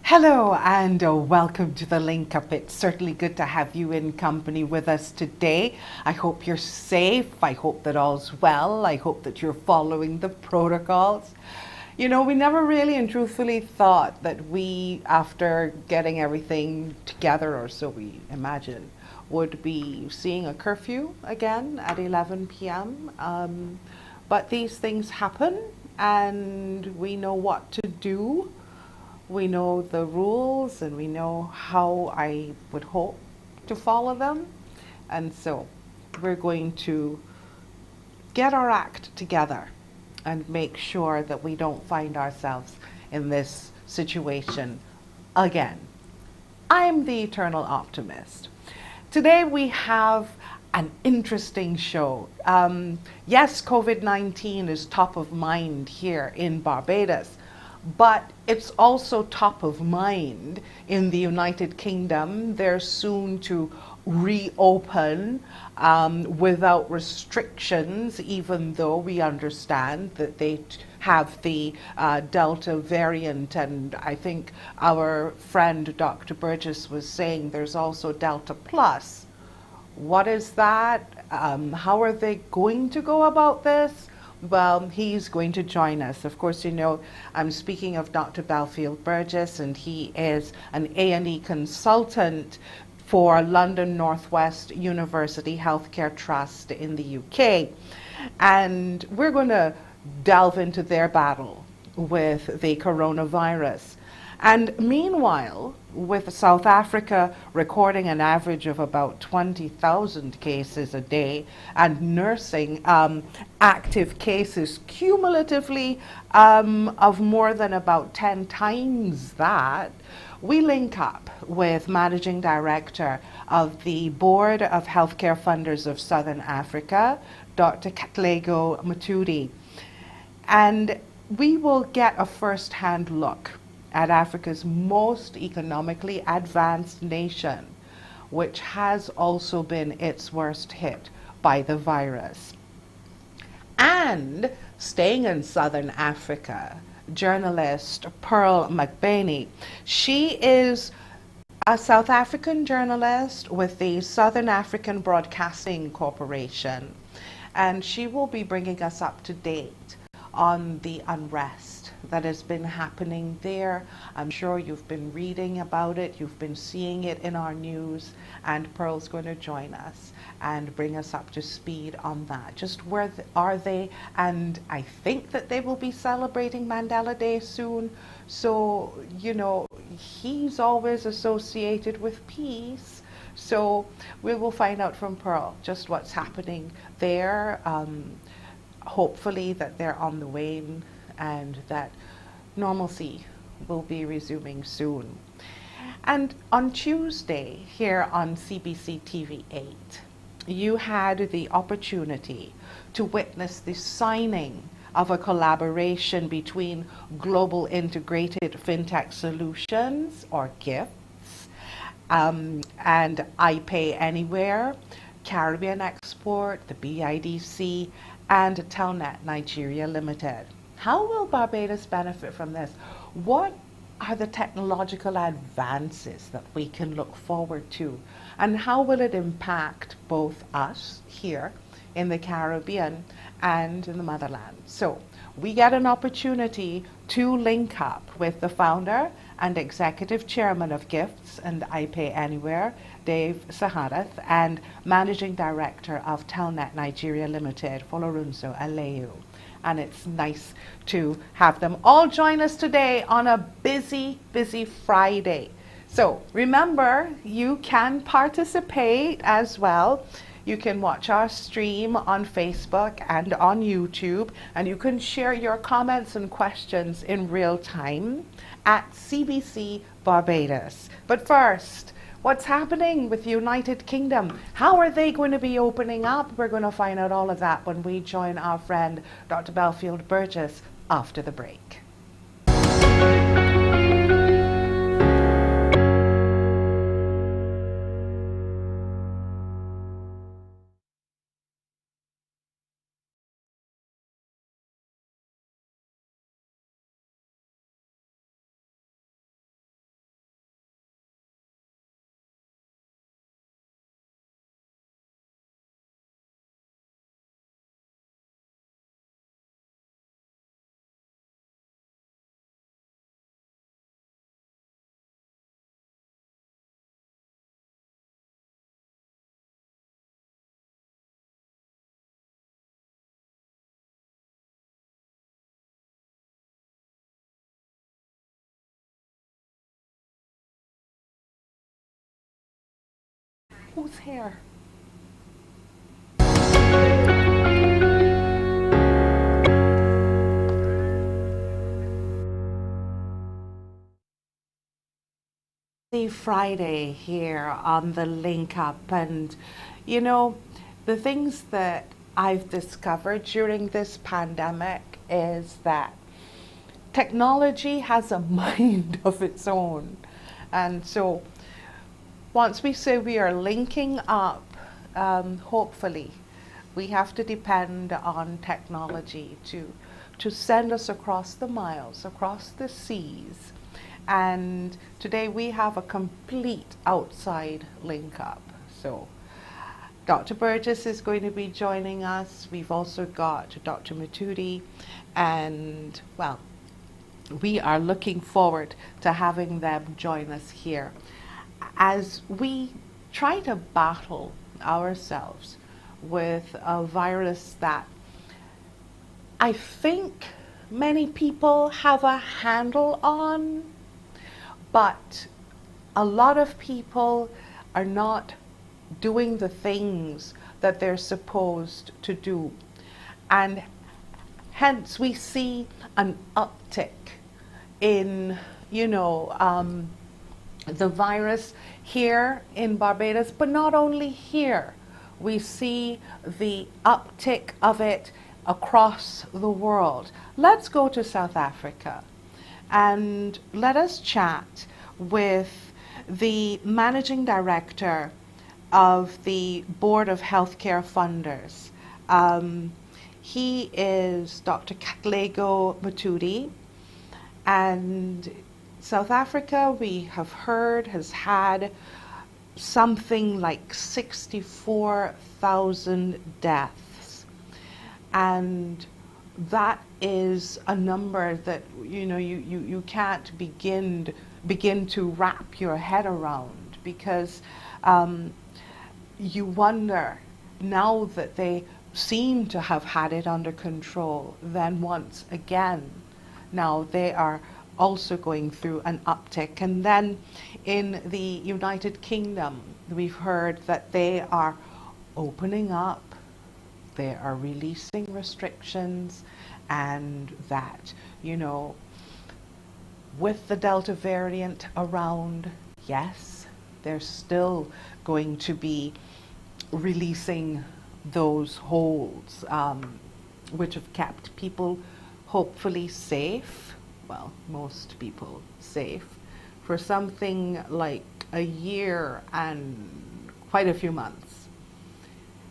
Hello and welcome to the link up. It's certainly good to have you in company with us today. I hope you're safe. I hope that all's well. I hope that you're following the protocols. You know, we never really and truthfully thought that we, after getting everything together, or so we imagine, would be seeing a curfew again at 11 p.m. But these things happen and we know what to do. We know the rules and we know how I would hope to follow them. And so we're going to get our act together and make sure that we don't find ourselves in this situation again. I'm the eternal optimist. Today we have an interesting show. Yes, COVID-19 is top of mind here in Barbados, but it's also top of mind in the United Kingdom. They're soon to reopen without restrictions, even though we understand that they have the Delta variant. And I think our friend Dr. Burgess was saying there's also Delta Plus. What is that? How are they going to go about this? Well, he's going to join us. Of course, you know, I'm speaking of Dr. Belfield Burgess, and he is an A&E consultant for London Northwest University Healthcare Trust in the UK. And we're going to delve into their battle with the coronavirus. And meanwhile, with South Africa recording an average of about 20,000 cases a day and nursing active cases cumulatively of more than about 10 times that, we link up with Managing Director of the Board of Healthcare Funders of Southern Africa, Dr. Catlego Matuti. And we will get a first-hand look at Africa's most economically advanced nation, which has also been its worst hit by the virus. And staying in Southern Africa, journalist Pearl McBaney, she is a South African journalist with the Southern African Broadcasting Corporation, and she will be bringing us up to date on the unrest that has been happening there. I'm sure you've been reading about it, you've been seeing it in our news, and Pearl's going to join us and bring us up to speed on that. Just where are they? And I think that they will be celebrating Mandela Day soon. So, you know, he's always associated with peace. So we will find out from Pearl just what's happening there. Hopefully that they're on the wane and that normalcy will be resuming soon. And on Tuesday here on CBC TV 8, you had the opportunity to witness the signing of a collaboration between Global Integrated FinTech Solutions, or GIFTS, and IPayAnywhere, Caribbean Export, the BIDC, and TelNet Nigeria Limited. How will Barbados benefit from this? What are the technological advances that we can look forward to? And how will it impact both us here in the Caribbean and in the motherland? So we get an opportunity to link up with the founder and executive chairman of GIFTS and IPayAnywhere, Dave Sahadath, and managing director of TelNet Nigeria Limited, Folorunso, Aliu. And it's nice to have them all join us today on a busy, busy Friday. So remember, you can participate as well. You can watch our stream on Facebook and on YouTube, and you can share your comments and questions in real time at CBC Barbados. But first, what's happening with the United Kingdom? How are they going to be opening up? We're going to find out all of that when we join our friend Dr. Belfield Burgess after the break. Who's here? Friday here on the Link Up, and you know, the things that I've discovered during this pandemic is that technology has a mind of its own. And so once we say we are linking up, hopefully we have to depend on technology to send us across the miles, across the seas. And today we have a complete outside link up. So Dr. Burgess is going to be joining us. We've also got Dr. Matuti, and well, we are looking forward to having them join us here as we try to battle ourselves with a virus that I think many people have a handle on, but a lot of people are not doing the things that they're supposed to do. And hence we see an uptick in, the virus here in Barbados, but not only here. We see the uptick of it across the world. Let's go to South Africa and let us chat with the managing director of the Board of Healthcare Funders. He is Dr. Catlego Matuti, and South Africa, we have heard, has had something like 64,000 deaths. And that is a number that you can't begin to wrap your head around, because you wonder, now that they seem to have had it under control, then once again now they are also going through an uptick. And then in the United Kingdom, we've heard that they are opening up, they are releasing restrictions, and that, with the Delta variant around, yes, they're still going to be releasing those holds, which have kept people hopefully safe, well, most people safe, for something like a year and quite a few months.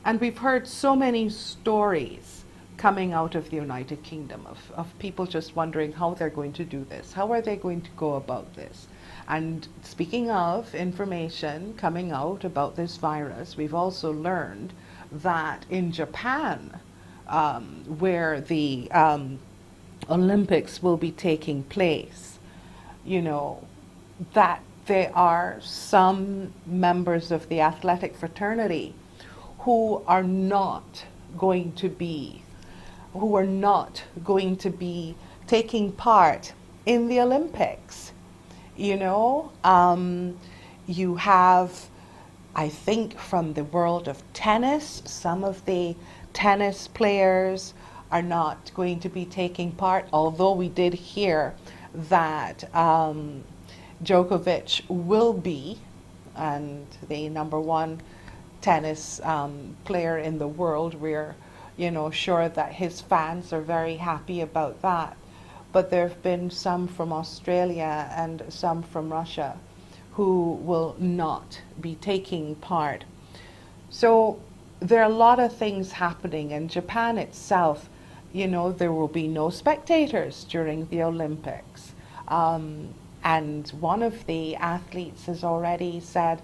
And we've heard so many stories coming out of the United Kingdom of people just wondering how they're going to do this, how are they going to go about this. And speaking of information coming out about this virus, we've also learned that in Japan, where the Olympics will be taking place, that there are some members of the athletic fraternity who are not going to be taking part in the Olympics. You have, I think, from the world of tennis, some of the tennis players are not going to be taking part, although we did hear that Djokovic will be, and the #1 tennis player in the world. We're, sure that his fans are very happy about that. But there have been some from Australia and some from Russia who will not be taking part. So there are a lot of things happening. In Japan itself, there will be no spectators during the Olympics. And one of the athletes has already said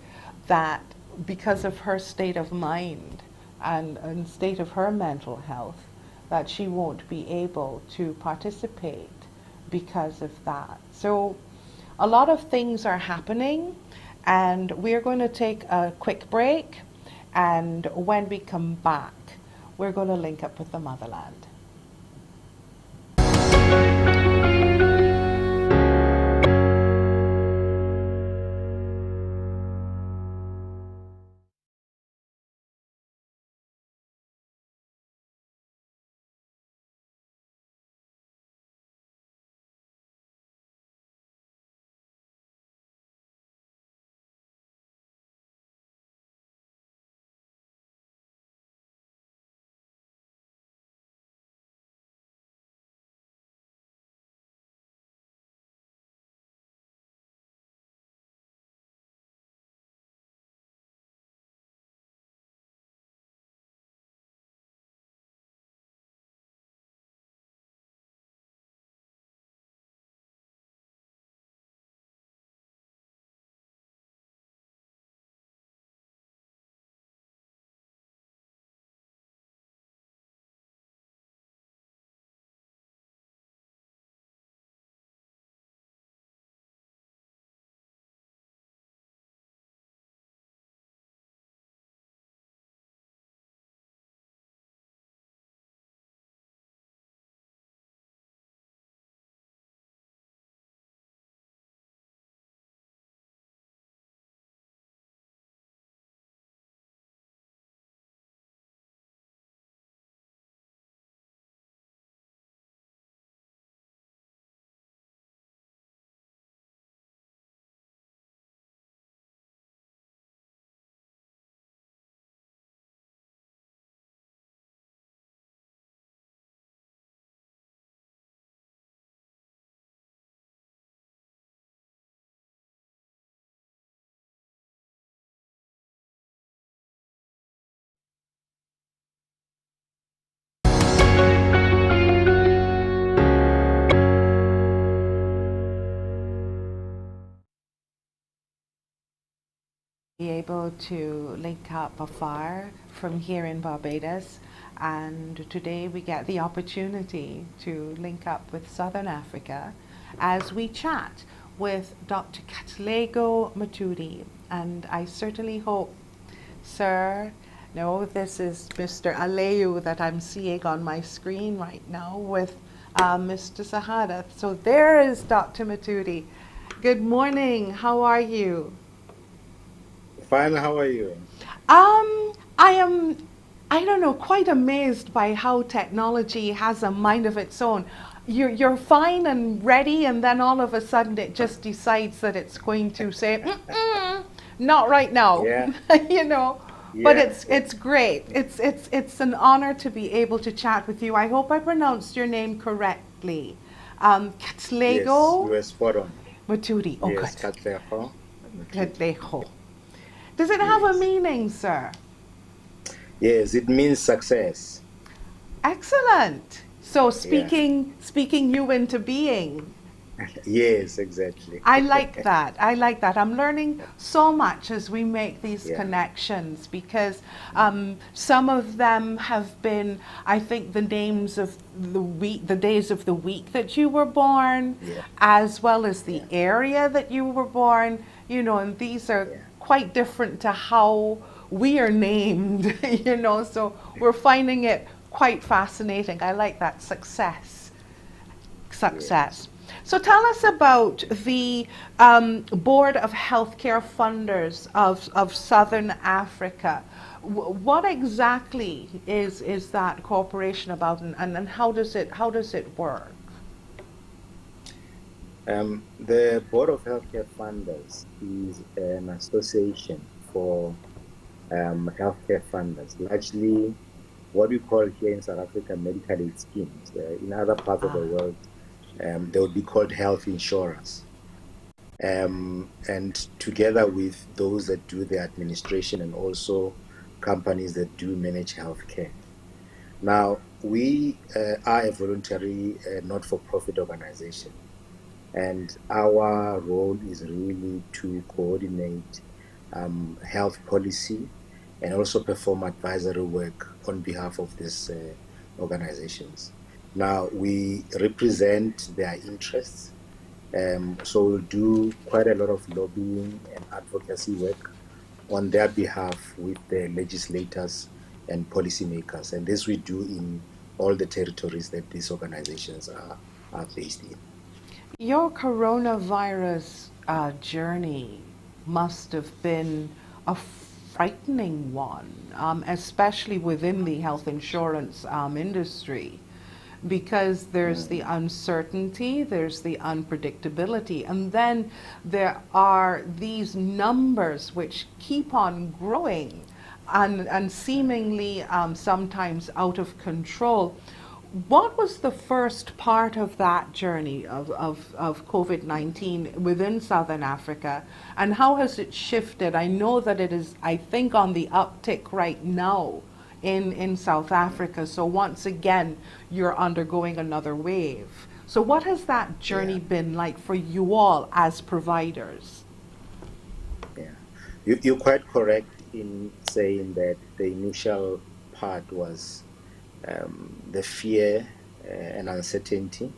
that because of her state of mind and state of her mental health, that she won't be able to participate because of that. So a lot of things are happening, and we're going to take a quick break, and when we come back, we're going to link up with the motherland. able to link up afar from here in Barbados, and today we get the opportunity to link up with Southern Africa as we chat with Dr. Catlego Matuti. And I certainly hope, sir, no, this is Mr. Aliu that I'm seeing on my screen right now with Mr. Sahadath. So there is Dr. Matuti. Good morning. How are you? Fine, how are you? I am, I don't know, quite amazed by how technology has a mind of its own. You're fine and ready, and then all of a sudden it just decides that it's going to say, "Mm-mm, not right now," Yeah, you know. But yeah, yeah. it's great. It's an honor to be able to chat with you. I hope I pronounced your name correctly. Yes, you Katlego were spot on. Matuti. Oh, Yes, good. Catlego Matuti. Katlego. Does it have a Yes. meaning, sir? Yes, it means success. Excellent. So Yeah. speaking you into being. Yes, exactly. I like that. I like that. I'm learning so much as we make these Yeah, connections because some of them have been, I think, the names of the week, the days of the week that you were born, yeah, as well as the yeah, area that you were born, and these are yeah. quite different to how we are named, so we're finding it quite fascinating. I like that success. Yes. Success. So tell us about the Board of Healthcare Funders of Southern Africa. What exactly is that corporation about, and how does it work? The Board of Healthcare Funders is an association for healthcare funders, largely what we call here in South Africa medical aid schemes. In other parts of the Ah, world, they would be called health insurers. And together with those that do the administration and also companies that do manage healthcare. Now, we are a voluntary, not-for-profit organization, and our role is really to coordinate health policy and also perform advisory work on behalf of these organizations. Now, we represent their interests, so we'll do quite a lot of lobbying and advocacy work on their behalf with the legislators and policymakers. And this we do in all the territories that these organizations are based in. your coronavirus journey must have been a frightening one, especially within the health insurance industry, because there's the Mm, uncertainty, there's the unpredictability, and then there are these numbers which keep on growing and seemingly sometimes out of control. What was the first part of that journey of COVID 19 within Southern Africa, and how has it shifted? I know that it is, I think, on the uptick right now in South mm, Africa. So, once again, you're undergoing another wave. So, what has that yeah, journey been like for you all as providers? yeah. You're quite correct in saying that the initial part was the fear and uncertainty.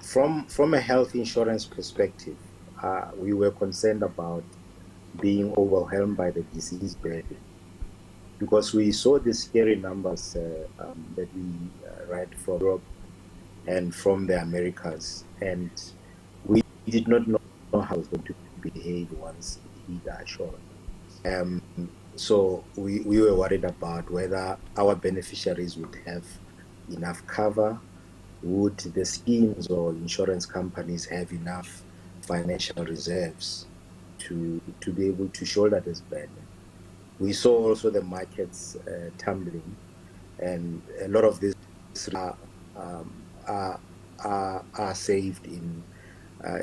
From a health insurance perspective, we were concerned about being overwhelmed by the disease burden because we saw the scary numbers that we read from Europe and from the Americas, and we did not know how it was going to behave once it hit our shore. Um, so we were worried about whether our beneficiaries would have enough cover. Would the schemes or insurance companies have enough financial reserves to be able to shoulder this burden? We saw also the markets tumbling, and a lot of this are, are saved in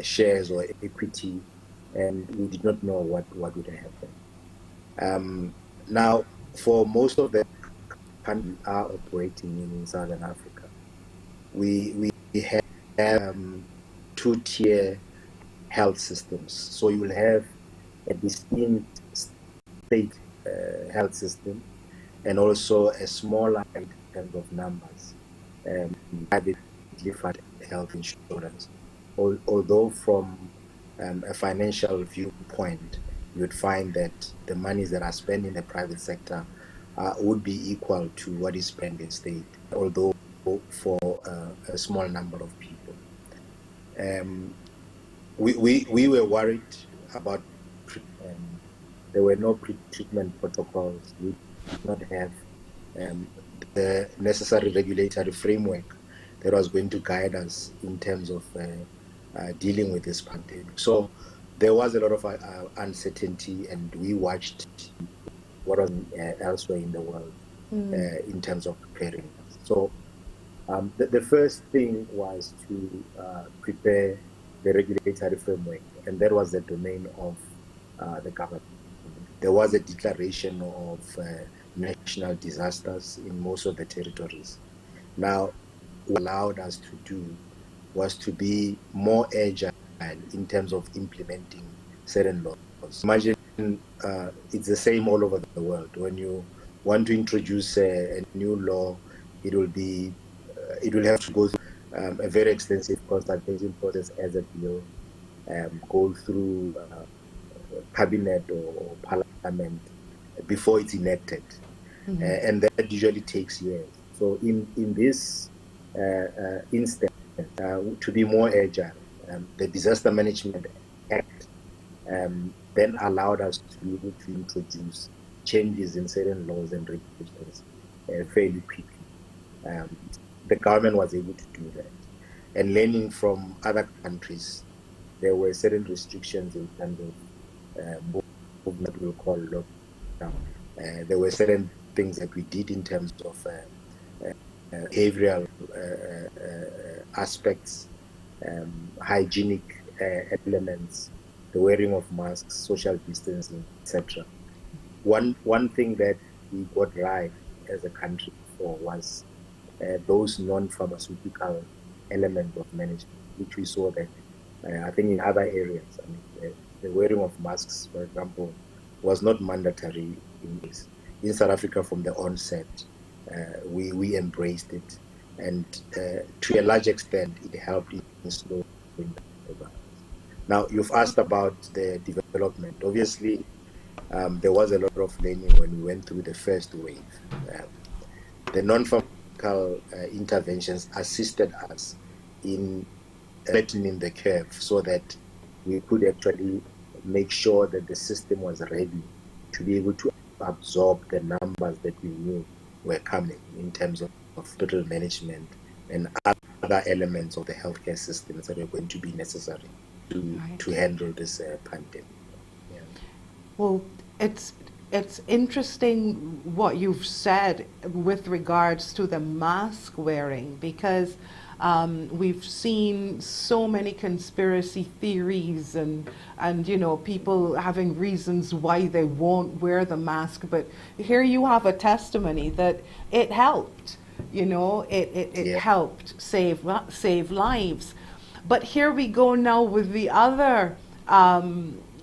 shares or equity, and we did not know what would happen. Now, for most of the countries we are operating in Southern Africa, we have two-tier health systems. So you will have a distinct state health system, and also a smaller in terms of numbers, privately funded health insurance. Although from a financial viewpoint, you'd find that the monies that are spent in the private sector would be equal to what is spent in state, although for a small number of people. We were worried about there were no pre-treatment protocols. We did not have the necessary regulatory framework that was going to guide us in terms of dealing with this pandemic. So there was a lot of uncertainty, and we watched what was elsewhere in the world in terms of preparing us. So the first thing was to prepare the regulatory framework, and that was the domain of the government. There was a declaration of national disasters in most of the territories. Now, what allowed us to do was to be more agile in terms of implementing certain laws. Imagine it's the same all over the world. When you want to introduce a new law, it will have to go through a very extensive consultation process as a bill, go through cabinet or parliament before it's enacted, and that usually takes years. So in this instance, to be more agile, the Disaster Management Act then allowed us to be able to introduce changes in certain laws and regulations fairly quickly. The government was able to do that. And learning from other countries, there were certain restrictions in terms of movement we'll call lockdown. There were certain things that we did in terms of behavioral aspects, hygienic elements, the wearing of masks, social distancing, etc. One thing that we got right as a country for was those non-pharmaceutical elements of management, which we saw that I think in other areas. I mean, the wearing of masks, for example, was not mandatory in this. In South Africa, from the onset, we embraced it, and to a large extent, it helped in slowing the virus. Now, you've asked about the development. Obviously, there was a lot of learning when we went through the first wave. The non-pharmaceutical interventions assisted us in flattening the curve so that we could actually make sure that the system was ready to be able to absorb the numbers that we knew were coming in terms of hospital management and other elements of the healthcare systems that are going to be necessary to handle this pandemic. Yeah. Well, it's interesting what you've said with regards to the mask wearing, because we've seen so many conspiracy theories and people having reasons why they won't wear the mask, but here you have a testimony that it helped. It helped save lives. But here we go now with the other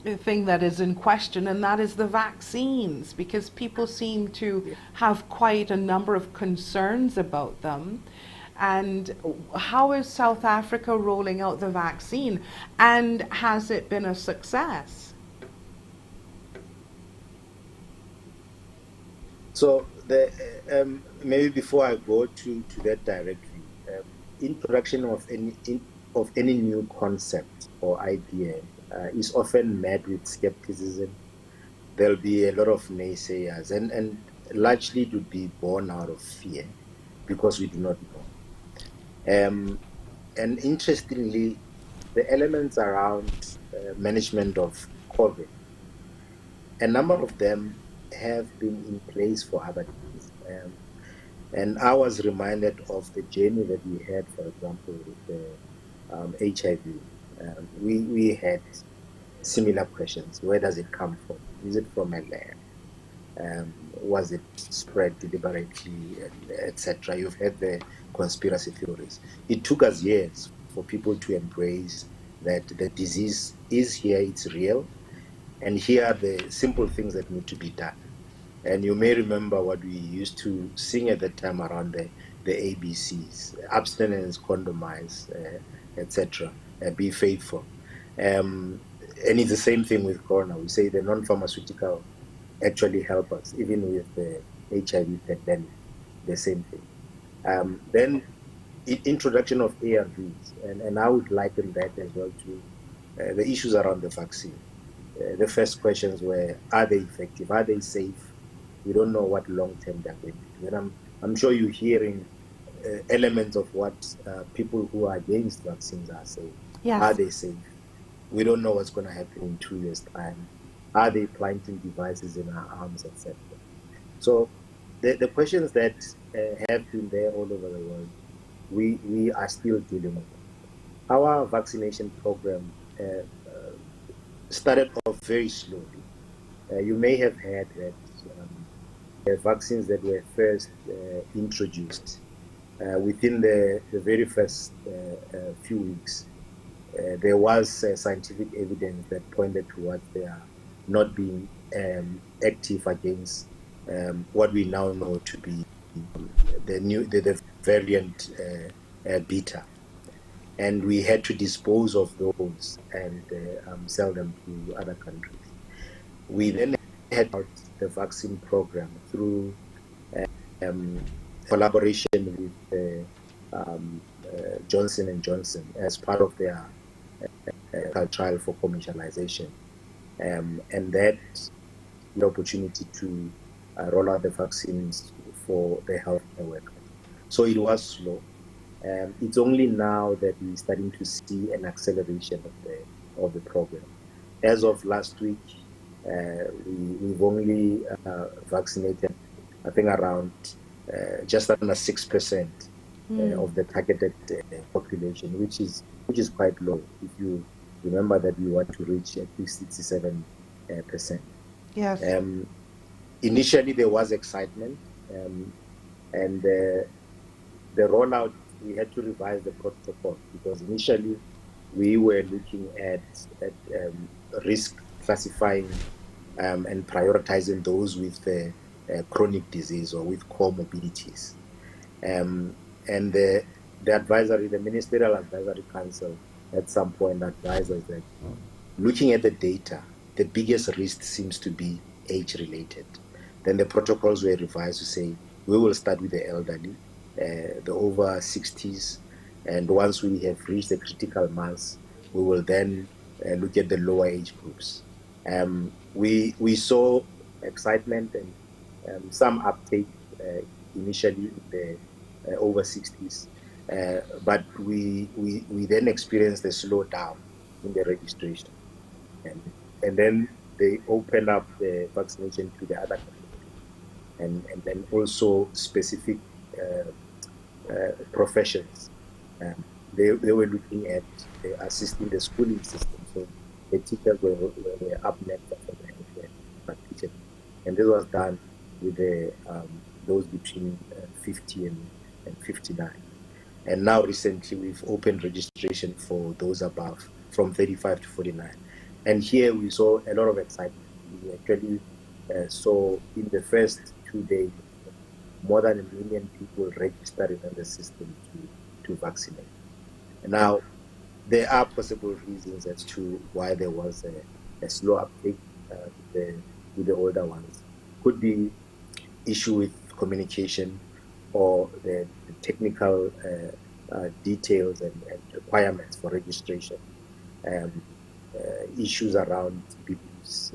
thing that is in question, and that is the vaccines, because people seem to have quite a number of concerns about them. And how is South Africa rolling out the vaccine, and has it been a success? So maybe before I go to that directly, introduction of any new concept or idea is often met with skepticism. There'll be a lot of naysayers, and largely it would be born out of fear because we do not know. And interestingly, the elements around management of COVID, a number of them have been in place for other diseases. And I was reminded of the journey that we had, for example, with the HIV. We had similar questions. Where does it come from? Is it from a lab? Was it spread deliberately, etc.? You've had the conspiracy theories. It took us years for people to embrace that the disease is here, it's real, And here are the simple things that need to be done. And you may remember what we used to sing at that time around the ABCs: abstinence, condomize, etc. Be faithful. And it's the same thing with Corona. We say the non-pharmaceutical actually help us, even with the HIV pandemic, the same thing. Then introduction of ARVs, and I would liken that as well to the issues around the vaccine. The first questions were, are they effective? Are they safe? We don't know what long-term they're going to do. And I'm sure you're hearing elements of what people who are against vaccines are saying. Yes. Are they safe? We don't know what's going to happen in 2 years' time. Are they planting devices in our arms, etc.? So the questions that have been there all over the world, we are still dealing with. Our vaccination program started off very slowly. You may have heard that the vaccines that were first introduced within the very first few weeks, there was scientific evidence that pointed towards their not being active against what we now know to be the variant beta. And we had to dispose of those and sell them to other countries. We then had out the vaccine program through collaboration with Johnson & Johnson as part of their trial for commercialization. And that the opportunity to roll out the vaccines for the healthcare workers. So it was slow. It's only now that we're starting to see an acceleration of the program. As of last week, we've only vaccinated, I think, around just under 6% of the targeted population, which is quite low. If you remember that we want to reach at least 67%. Yes. Initially, there was excitement, and the rollout, we had to revise the protocol because initially we were looking at risk classifying and prioritizing those with chronic disease or with comorbidities. And the advisory, the Ministerial Advisory Council at some point advised us that looking at the data, the biggest risk seems to be age-related. Then the protocols were revised to say, we will start with the elderly, the over 60s, and once we have reached the critical mass, we will then look at the lower age groups. We saw excitement and some uptake initially in the over 60s, but we then experienced a slowdown in the registration, and then they opened up the vaccination to the other categories, and then also specific professions. They were looking at assisting the schooling system. So the teachers were up next after the practitioners. And this was done with those between 50 and 59. And now recently we've opened registration for those above from 35 to 49. And here we saw a lot of excitement. We actually saw in the first 2 days more than 1 million people registered in the system to vaccinate. Now, there are possible reasons as to why there was a slow uptake with the older ones. Could be issue with communication or the technical details and requirements for registration, issues around beliefs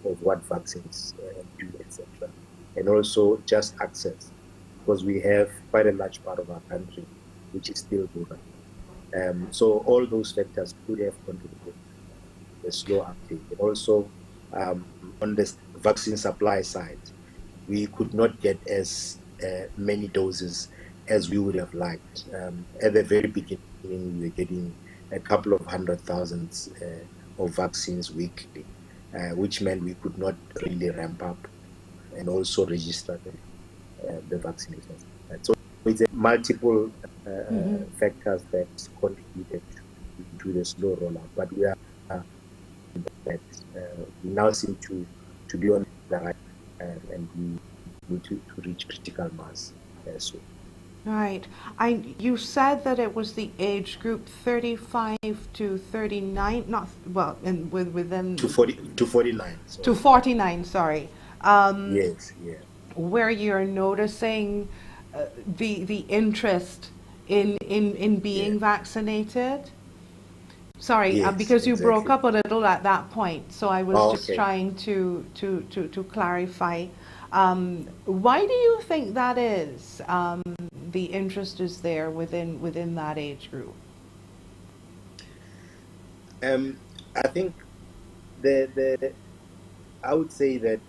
of what vaccines do, etc. And also just access, because we have quite a large part of our country which is still rural. So all those factors could have contributed to the slow uptake. And also on the vaccine supply side, we could not get as many doses as we would have liked. At the very beginning, we were getting a couple of 100,000 of vaccines weekly, which meant we could not really ramp up and also register the vaccinations. So it's multiple factors that contributed to the slow rollout, but we are that we now seem to be on the right and we need to reach critical mass soon. Right. You said that it was the age group 35 to 39, not, well, within... To 49. Sorry. To 49, sorry. Yes, yeah. Where you're noticing the interest in being vaccinated? Sorry, Yes, because you broke exactly. up a little at that point, so I was just Okay. trying to clarify. Why do you think that is? The interest is there within that age group. I think I would say that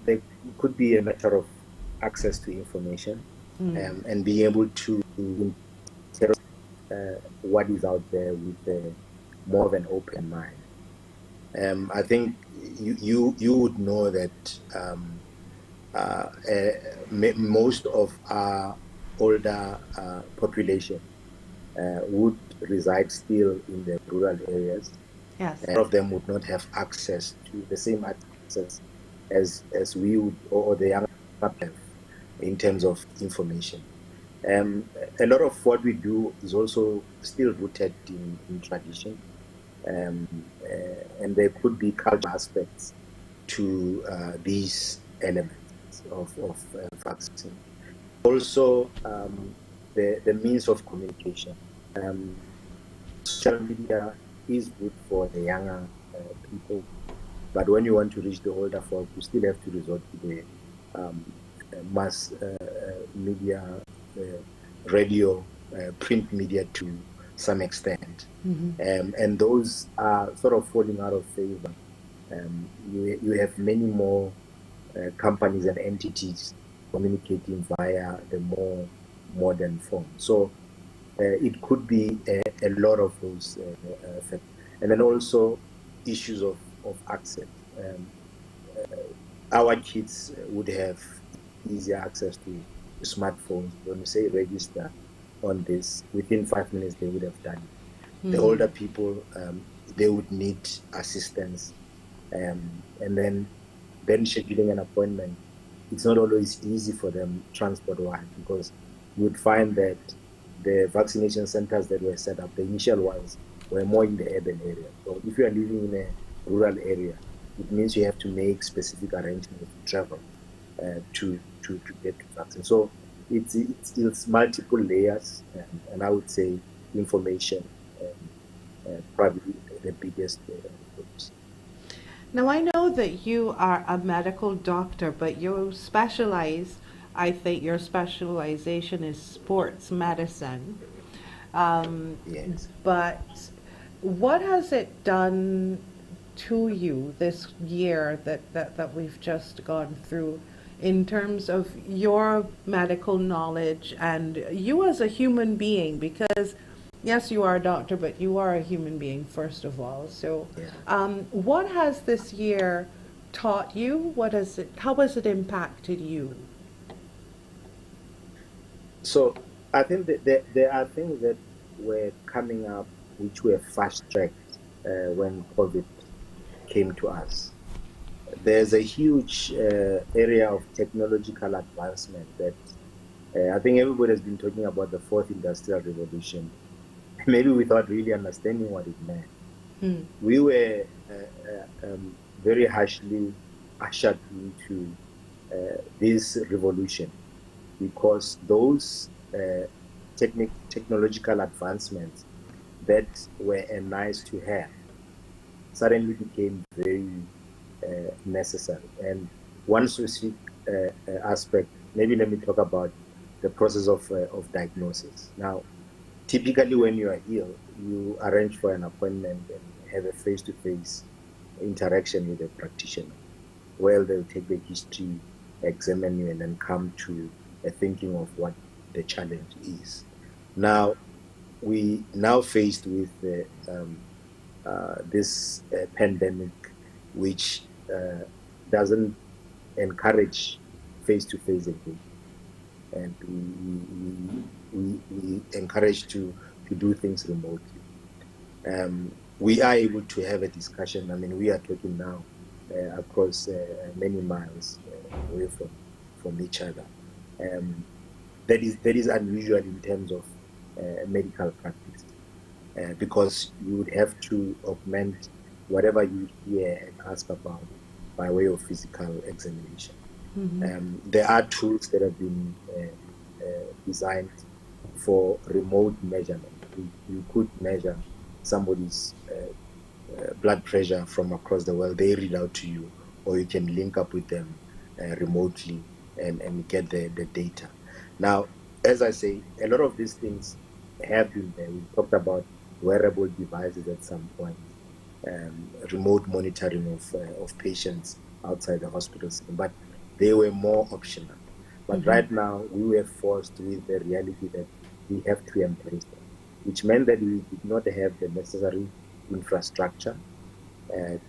there could be a matter of access to information and being able to interpret what is out there with more of an open mind. I think you would know that most of our older population would reside still in the rural areas. Yes. A lot of them would not have access to the same access as we would or the younger have in terms of information. A lot of what we do is also still rooted in tradition, and there could be cultural aspects to these elements of vaccine. Also, the means of communication. Social media is good for the younger people, but when you want to reach the older folk, you still have to resort to the mass media, radio, print media to some extent. And those are sort of falling out of favor. You have many more companies and entities communicating via the more modern form. So it could be a lot of those effects. And then also issues of access. Our kids would have easier access to smartphones. When we say register on this, within 5 minutes they would have done it. The older people, they would need assistance. And then scheduling an appointment, it's not always easy for them transport-wise, because you would find that the vaccination centers that were set up, the initial ones, were more in the urban area. So if you are living in a rural area, it means you have to make specific arrangements to travel to get to vaccine. So it's multiple layers, and I would say information probably the biggest groups. Now, I know that you are a medical doctor, but you specialize, I think your specialization is sports medicine. Yes. But what has it done to you this year that we've just gone through in terms of your medical knowledge and you as a human being? Because yes, you are a doctor, but you are a human being first of all. So what has this year taught you? How has it impacted you? So I think that there are things that were coming up which were fast-tracked when COVID came to us. There's a huge area of technological advancement that I think everybody has been talking about, the fourth industrial revolution, maybe without really understanding what it meant. We were very harshly ushered into this revolution because those technological advancements that were nice to have suddenly became very necessary. And one specific aspect, maybe let me talk about the process of diagnosis. Now, typically when you are ill, you arrange for an appointment and have a face-to-face interaction with a practitioner. Well, they'll take the history, examine you, and then come to a thinking of what the challenge is. Now, we now faced with this pandemic, which doesn't encourage face-to-face engagement, and we encourage to do things remotely. we are able to have a discussion. I mean, we are talking now across many miles away from each other. Um, that is unusual in terms of medical practice, because you would have to augment whatever you hear and ask about by way of physical examination. There are tools that have been designed for remote measurement. You could measure somebody's blood pressure from across the world. They read out to you, or you can link up with them remotely and get the data. Now, as I say, a lot of these things have been there. We talked about wearable devices at some point, remote monitoring of patients outside the hospital system, but they were more optional. But right now, we were forced with the reality that we have to embrace them, which meant that we did not have the necessary infrastructure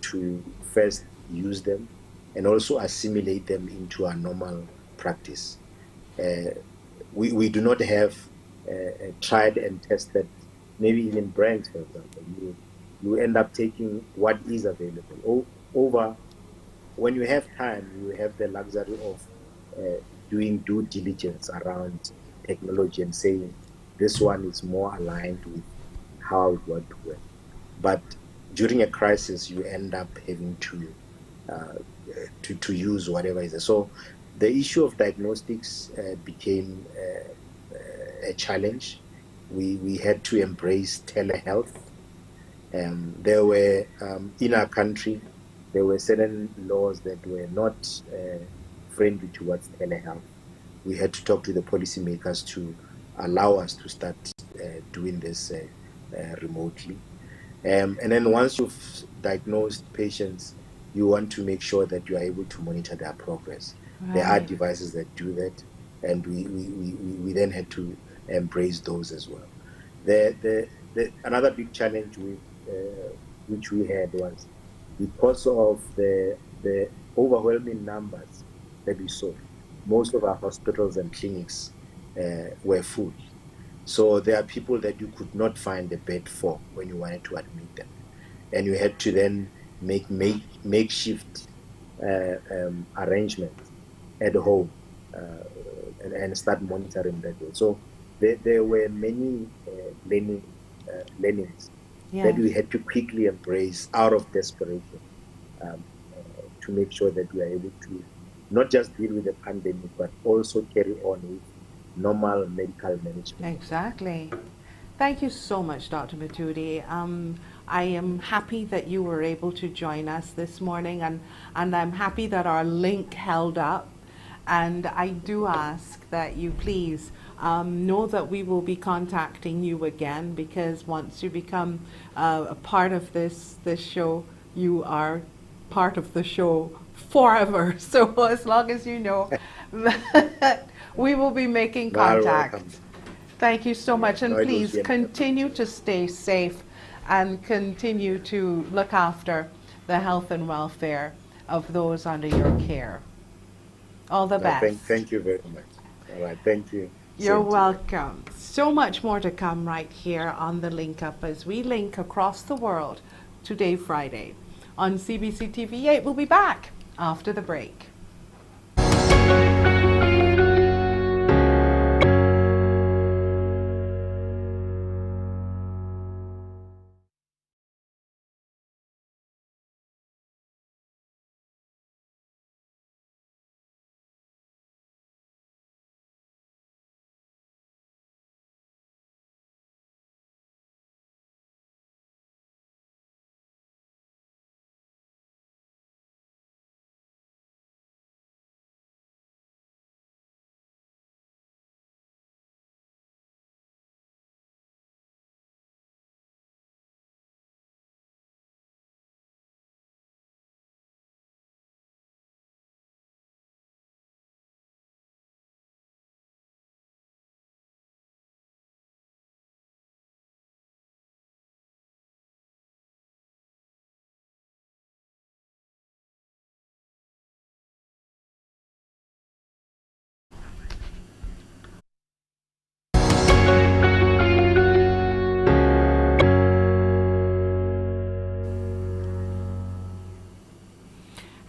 to first use them and also assimilate them into our normal practice. We do not have tried and tested, maybe even brands, for example. You end up taking what is available. Over when you have time, you have the luxury of doing due diligence around technology and saying this one is more aligned with how I would want to work. But during a crisis, you end up having uh, to use whatever is there. So the issue of diagnostics became a challenge. We had to embrace telehealth. There were in our country there were certain laws that were not friendly towards telehealth. We had to talk to the policymakers to allow us to start doing this remotely. And then once you've diagnosed patients, you want to make sure that you are able to monitor their progress. There are Right. devices that do that, and we then had to embrace those as well. Another big challenge with which we had was because of the overwhelming numbers that we saw. Most of our hospitals and clinics were full. So there are people that you could not find a bed for when you wanted to admit them, and you had to then make makeshift arrangements at home and start monitoring that way. So there were many learnings that Yes. we had to quickly embrace out of desperation, to make sure that we are able to not just deal with the pandemic, but also carry on with normal medical management. Exactly. Thank you so much, Dr. Matuti. I am happy that you were able to join us this morning, and I'm happy that our link held up. And I do ask that you please know that we will be contacting you again, because once you become a part of this show, you are part of the show forever. So as long as you know that we will be making Now, contact. welcome. Thank you so Yeah, much, and no, it was please really a continue pleasure. to stay safe and continue to look after the health and welfare of those under your care. All the No, best. thank you very much. All right, thank you. You're Same to you. welcome. So much more to come right here on the Link Up as we link across the world today, Friday. On CBC TV8, we'll be back after the break.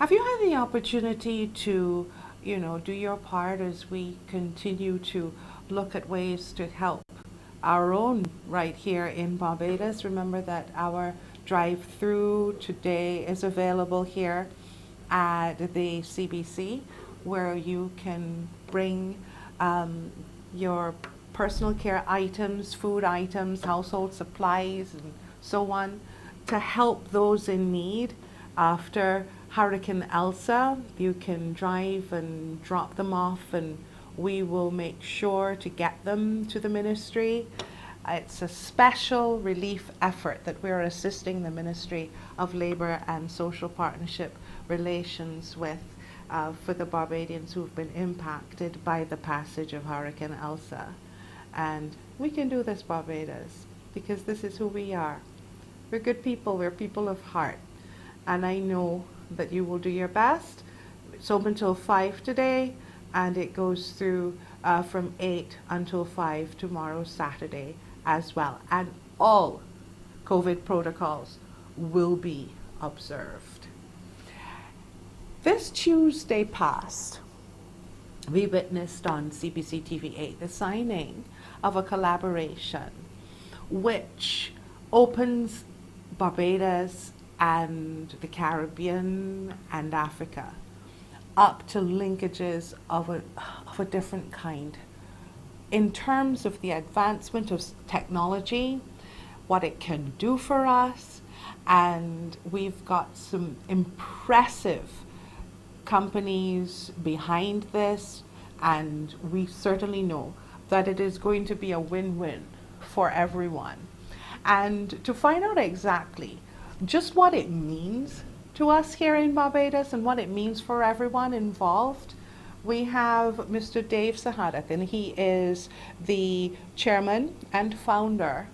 Have you had the opportunity to, do your part as we continue to look at ways to help our own right here in Barbados? Remember that our drive-through today is available here at the CBC, where you can bring your personal care items, food items, household supplies, and so on, to help those in need. After Hurricane Elsa, you can drive and drop them off, and we will make sure to get them to the ministry. It's a special relief effort that we're assisting the Ministry of Labour and Social Partnership Relations with for the Barbadians who've been impacted by the passage of Hurricane Elsa. And we can do this, Barbados, because this is who we are. We're good people, we're people of heart. And I know that you will do your best. It's open until 5 today, and it goes through from 8 until 5 tomorrow, Saturday, as well. And all COVID protocols will be observed. This Tuesday past, we witnessed on CBC TV8 the signing of a collaboration which opens Barbados and the Caribbean and Africa up to linkages of a different kind in terms of the advancement of technology, what it can do for us, and we've got some impressive companies behind this, and we certainly know that it is going to be a win-win for everyone. And to find out exactly just what it means to us here in Barbados and what it means for everyone involved, we have Mr. Dave Sahadath, and he is the chairman and founder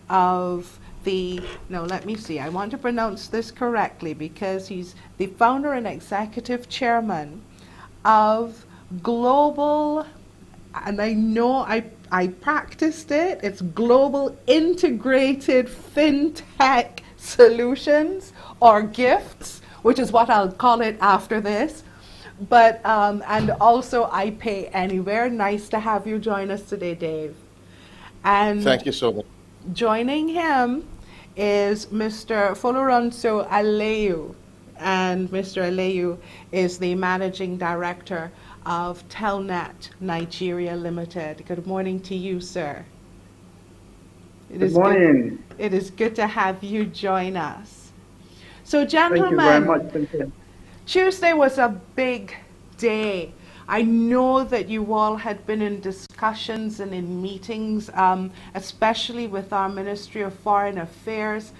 of let me see, I want to pronounce this correctly, because he's the founder and executive chairman of Global, and I know I practiced it, it's Global Integrated FinTech Solutions, or GIFTS, which is what I'll call it after this. But and also IPayAnywhere. Nice to have you join us today, Dave. And thank you so much. Joining him is Mr. Folorunso Aliu, and Mr. Aliu is the managing director of TelNet Nigeria Limited. Good morning to you, sir. Good morning. It is good to have you join us. So, gentlemen, thank you very much. Tuesday was a big day. I know that you all had been in discussions and in meetings, especially with our Ministry of Foreign Affairs.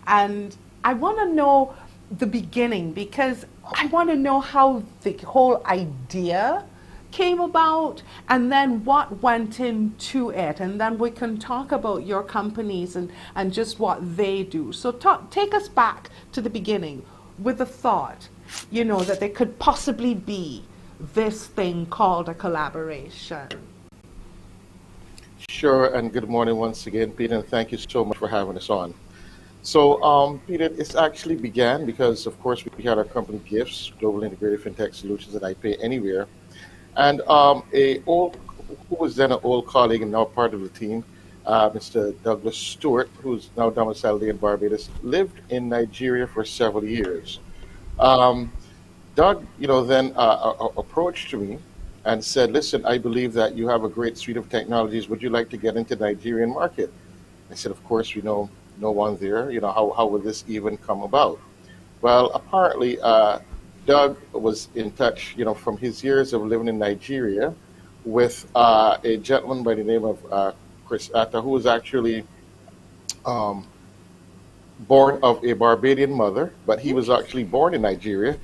And I want to know the beginning, because I want to know how the whole idea came about and then what went into it. And then we can talk about your companies and just what they do. So take us back to the beginning with the thought, that there could possibly be this thing called a collaboration. Sure, and good morning once again, Peter, and thank you so much for having us on. So, Peter, it actually began because, of course, we had our company GIFTS, Global Integrated FinTech Solutions at IPayAnywhere, and who was then an old colleague and now part of the team, Mr. Douglas Stewart, who's now domiciled in Barbados, lived in Nigeria for several years. Doug, then approached me and said, listen, I believe that you have a great suite of technologies. Would you like to get into the Nigerian market? I said, of course, we know no one there. How would this even come about? Well, apparently, Doug was in touch, from his years of living in Nigeria with a gentleman by the name of Chris Atta, who was actually born of a Barbadian mother, but he was actually born in Nigeria.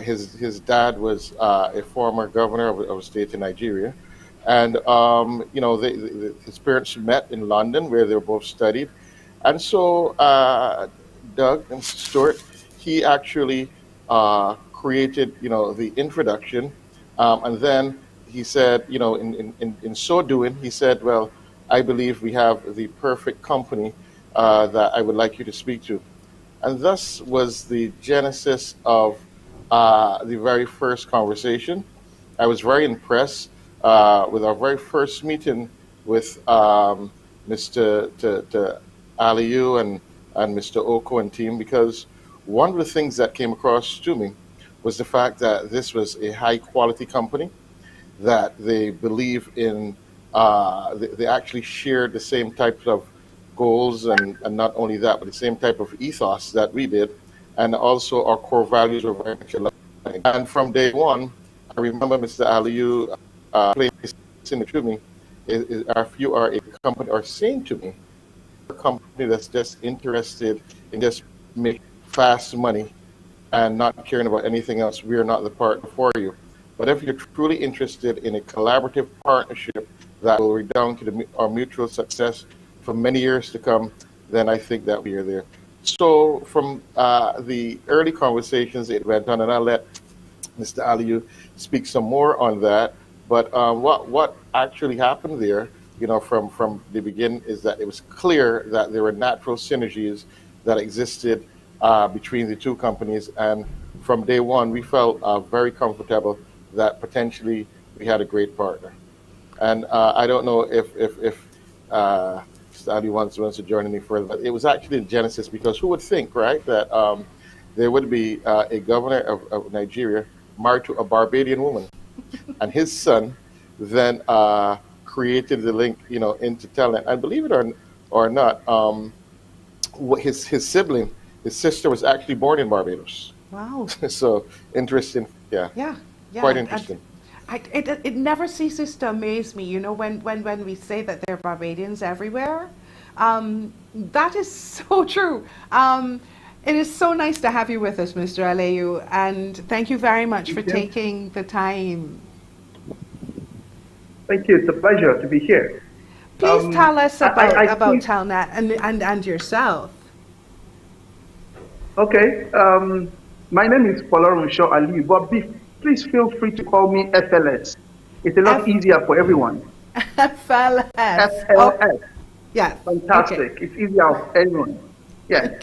His dad was a former governor of a state in Nigeria, and his parents met in London, where they were both studied, and so Doug and Stuart, he actually created the introduction, and then he said, in so doing, he said, well, I believe we have the perfect company that I would like you to speak to. And thus was the genesis of the very first conversation. I was very impressed with our very first meeting with Mr. Aliu and Mr. Oko and team, because one of the things that came across to me was the fact that this was a high quality company, that they believe in, they actually shared the same types of goals, and not only that, but the same type of ethos that we did, and also our core values were very much aligned. And from day one, I remember Mr. Aliu placing it to me, if you are a company, or saying to me, a company that's just interested in just making fast money and not caring about anything else, we are not the partner for you. But if you're truly interested in a collaborative partnership that will redound to our mutual success for many years to come, then I think that we are there. So from the early conversations, it went on, and I'll let Mr. Aliu speak some more on that. But what actually happened there, from the beginning, is that it was clear that there were natural synergies that existed between the two companies, and from day one, we felt very comfortable that potentially we had a great partner. And I don't know if Mr. Aliu wants to join any further, but it was actually the genesis, because who would think, right, that there would be a governor of Nigeria married to a Barbadian woman, and his son then created the link, into TelNet. And believe it or not, his sibling, his sister, was actually born in Barbados. Wow. So interesting, yeah. Yeah. Quite interesting. It never ceases to amaze me, when we say that there are Barbadians everywhere. That is so true. It is so nice to have you with us, Mr. Aliu, and thank you very much for taking the time. Thank you. It's a pleasure to be here. Please tell us about think, TelNet and yourself. Okay. My name is Folorunso Aliu, but please feel free to call me FLS. It's a lot easier for everyone. FLS. FLS. Oh, yeah. Fantastic. Okay. It's easier for everyone. Yeah.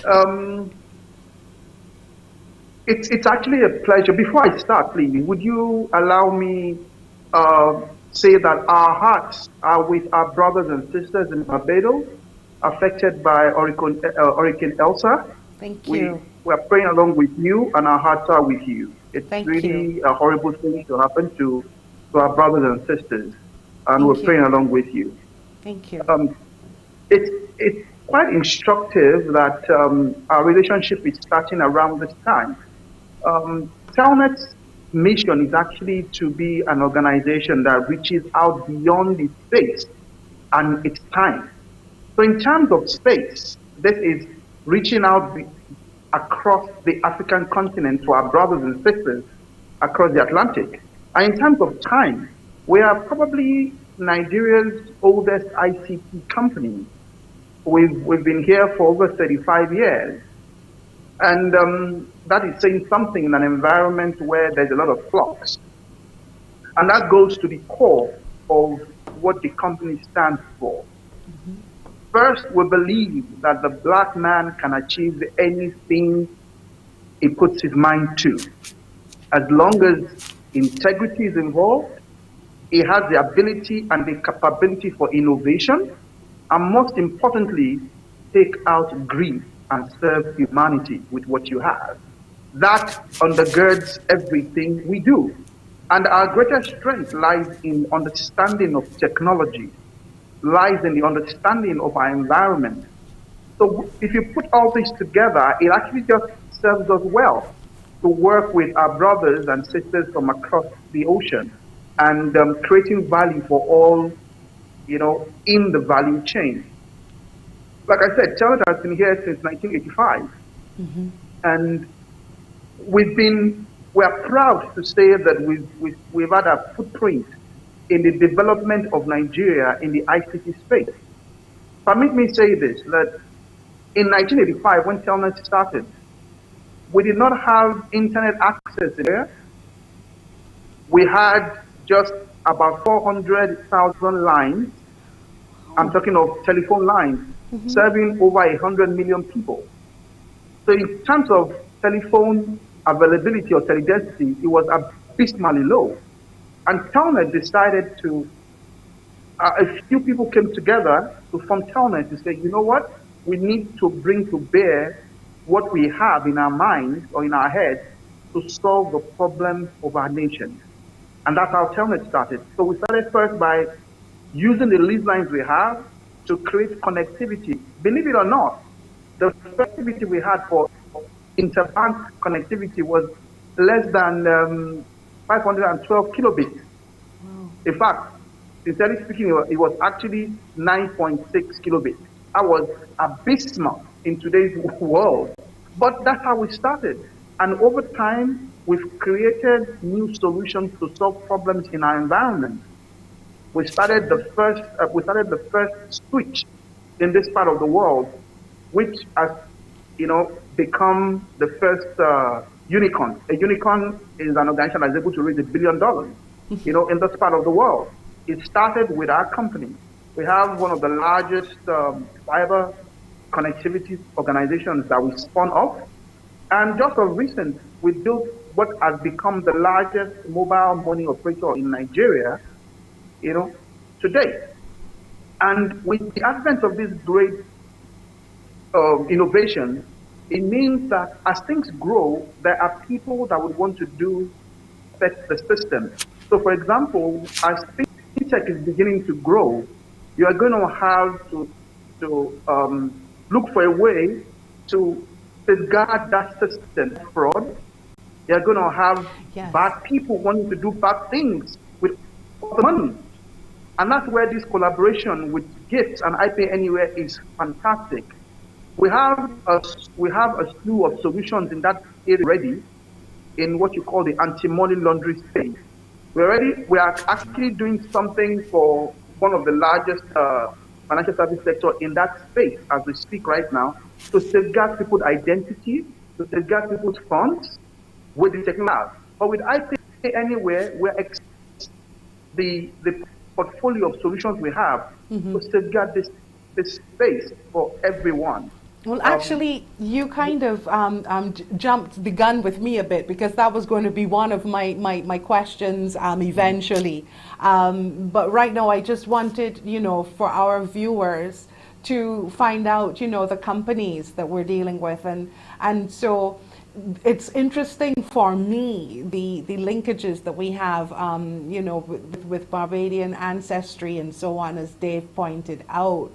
It's actually a pleasure. Before I start, please, would you allow me say that our hearts are with our brothers and sisters in Barbados affected by Hurricane Elsa. Thank you. We are praying along with you, and our hearts are with you. It's really a horrible thing to happen to our brothers and sisters, and we're praying along with you. Thank you. It's quite instructive that our relationship is starting around this time. TelNet's mission is actually to be an organization that reaches out beyond its space and its time. So in terms of space, this is reaching out across the African continent to our brothers and sisters across the Atlantic. And in terms of time, we are probably Nigeria's oldest ICT company. We've been here for over 35 years. And that is saying something in an environment where there's a lot of flux. And that goes to the core of what the company stands for. Mm-hmm. First, we believe that the black man can achieve anything he puts his mind to. As long as integrity is involved, he has the ability and the capability for innovation, and most importantly, take out greed and serve humanity with what you have. That undergirds everything we do. And our greatest strength lies in understanding of technology, lies in the understanding of our environment. So if you put all this together, it actually just serves us well to work with our brothers and sisters from across the ocean and creating value for all, in the value chain. Like I said, TelNet has been here since 1985. Mm-hmm. And we are proud to say that we've had a footprint in the development of Nigeria in the ICT space. Permit me say this, that in 1985, when TelNet started, we did not have internet access there. We had just about 400,000 lines. I'm talking of telephone lines, serving over 100 million people. So in terms of telephone availability or teledensity, it was abysmally low. And TelNet decided to, a few people came together to form TelNet to say, you know what, we need to bring to bear what we have in our minds or in our heads to solve the problem of our nation. And that's how TelNet started. So we started first by using the lease lines we have to create connectivity. Believe it or not, the connectivity we had for interbank connectivity was less than 512 kilobits. Wow. In fact, sincerely speaking, it was actually 9.6 kilobits. That was abysmal in today's world. But that's how we started. And over time, we've created new solutions to solve problems in our environment. We started the first switch in this part of the world, which has, become the first unicorn. A unicorn is an organization that's able to raise $1 billion, in this part of the world. It started with our company. We have one of the largest fiber connectivity organizations that we spun off. And just of recent, we built what has become the largest mobile money operator in Nigeria, today. And with the advent of this great innovation, it means that as things grow, there are people that would want to affect the system. So for example, as fintech is beginning to grow, you are going to have to look for a way to safeguard that system fraud. You're going to have bad people wanting to do bad things with the money. And that's where this collaboration with Gifts and IPayAnywhere is fantastic. We have a slew of solutions in that area already in what you call the anti-money laundering space. We are actually doing something for one of the largest financial service sector in that space as we speak right now to safeguard people's identity, to safeguard people's funds with the technology. But with IPayAnywhere, we're the portfolio of solutions we have to safeguard this space for everyone. Well, actually, you kind of jumped the gun with me a bit, because that was going to be one of my questions eventually. But right now, I just wanted, for our viewers to find out, the companies that we're dealing with. And so it's interesting for me, the linkages that we have, with Barbadian ancestry and so on, as Dave pointed out.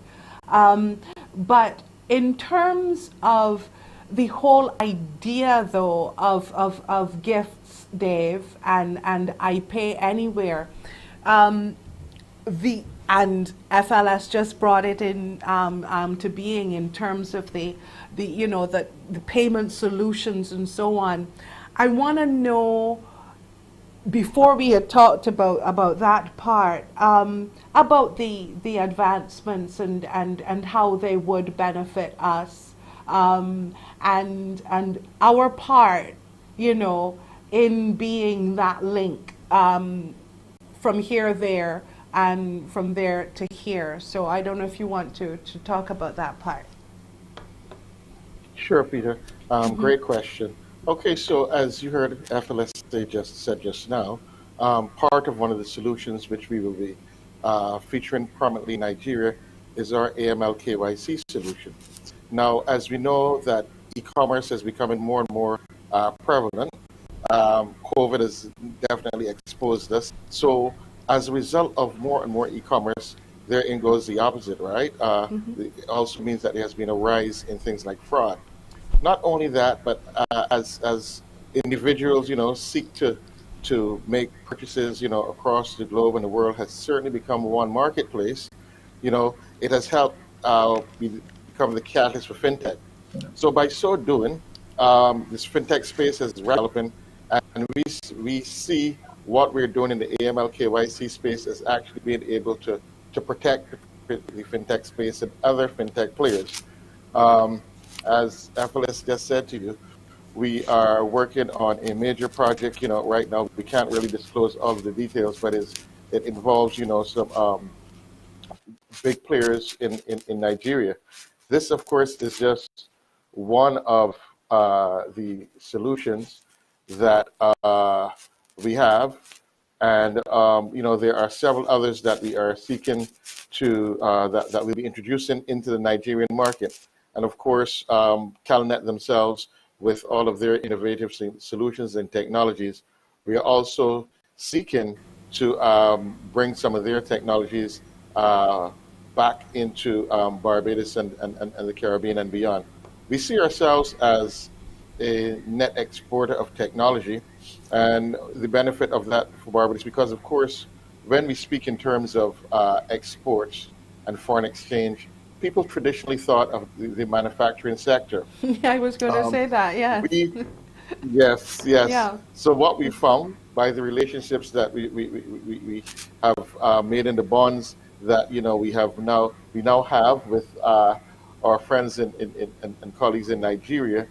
But in terms of the whole idea, though, of Gifts, Dave, and IPayAnywhere, and FLS just brought it in to being in terms of the payment solutions and so on. I want to know, before we had talked about that part, about the advancements and how they would benefit us, and our part, in being that link from here, there, and from there to here. So I don't know if you want to talk about that part. Sure, Peter. Great question. Okay, so as you heard FLS said just now, part of one of the solutions which we will be featuring prominently in Nigeria is our AML KYC solution. Now, as we know that e-commerce is becoming more and more prevalent, COVID has definitely exposed us. So as a result of more and more e-commerce, therein goes the opposite, right? It also means that there has been a rise in things like fraud. Not only that, but as individuals, seek to make purchases, across the globe and the world has certainly become one marketplace. It has helped become the catalyst for fintech. So by so doing, this fintech space is developing, and we see what we're doing in the AML KYC space is actually being able to protect the fintech space and other fintech players. As FLS just said to you, we are working on a major project. Right now we can't really disclose all of the details, but it involves, some big players in Nigeria. This, of course, is just one of the solutions that we have. And, there are several others that we are seeking to, that we'll be introducing into the Nigerian market. And of course, TelNet themselves, with all of their innovative solutions and technologies, we are also seeking to bring some of their technologies back into Barbados and the Caribbean and beyond. We see ourselves as a net exporter of technology, and the benefit of that for Barbados, because of course, when we speak in terms of exports and foreign exchange, people traditionally thought of the manufacturing sector. I was going to say that, yeah. Yes. Yeah. So what we found by the relationships that we have made in the bonds that we now have with our friends and colleagues in Nigeria,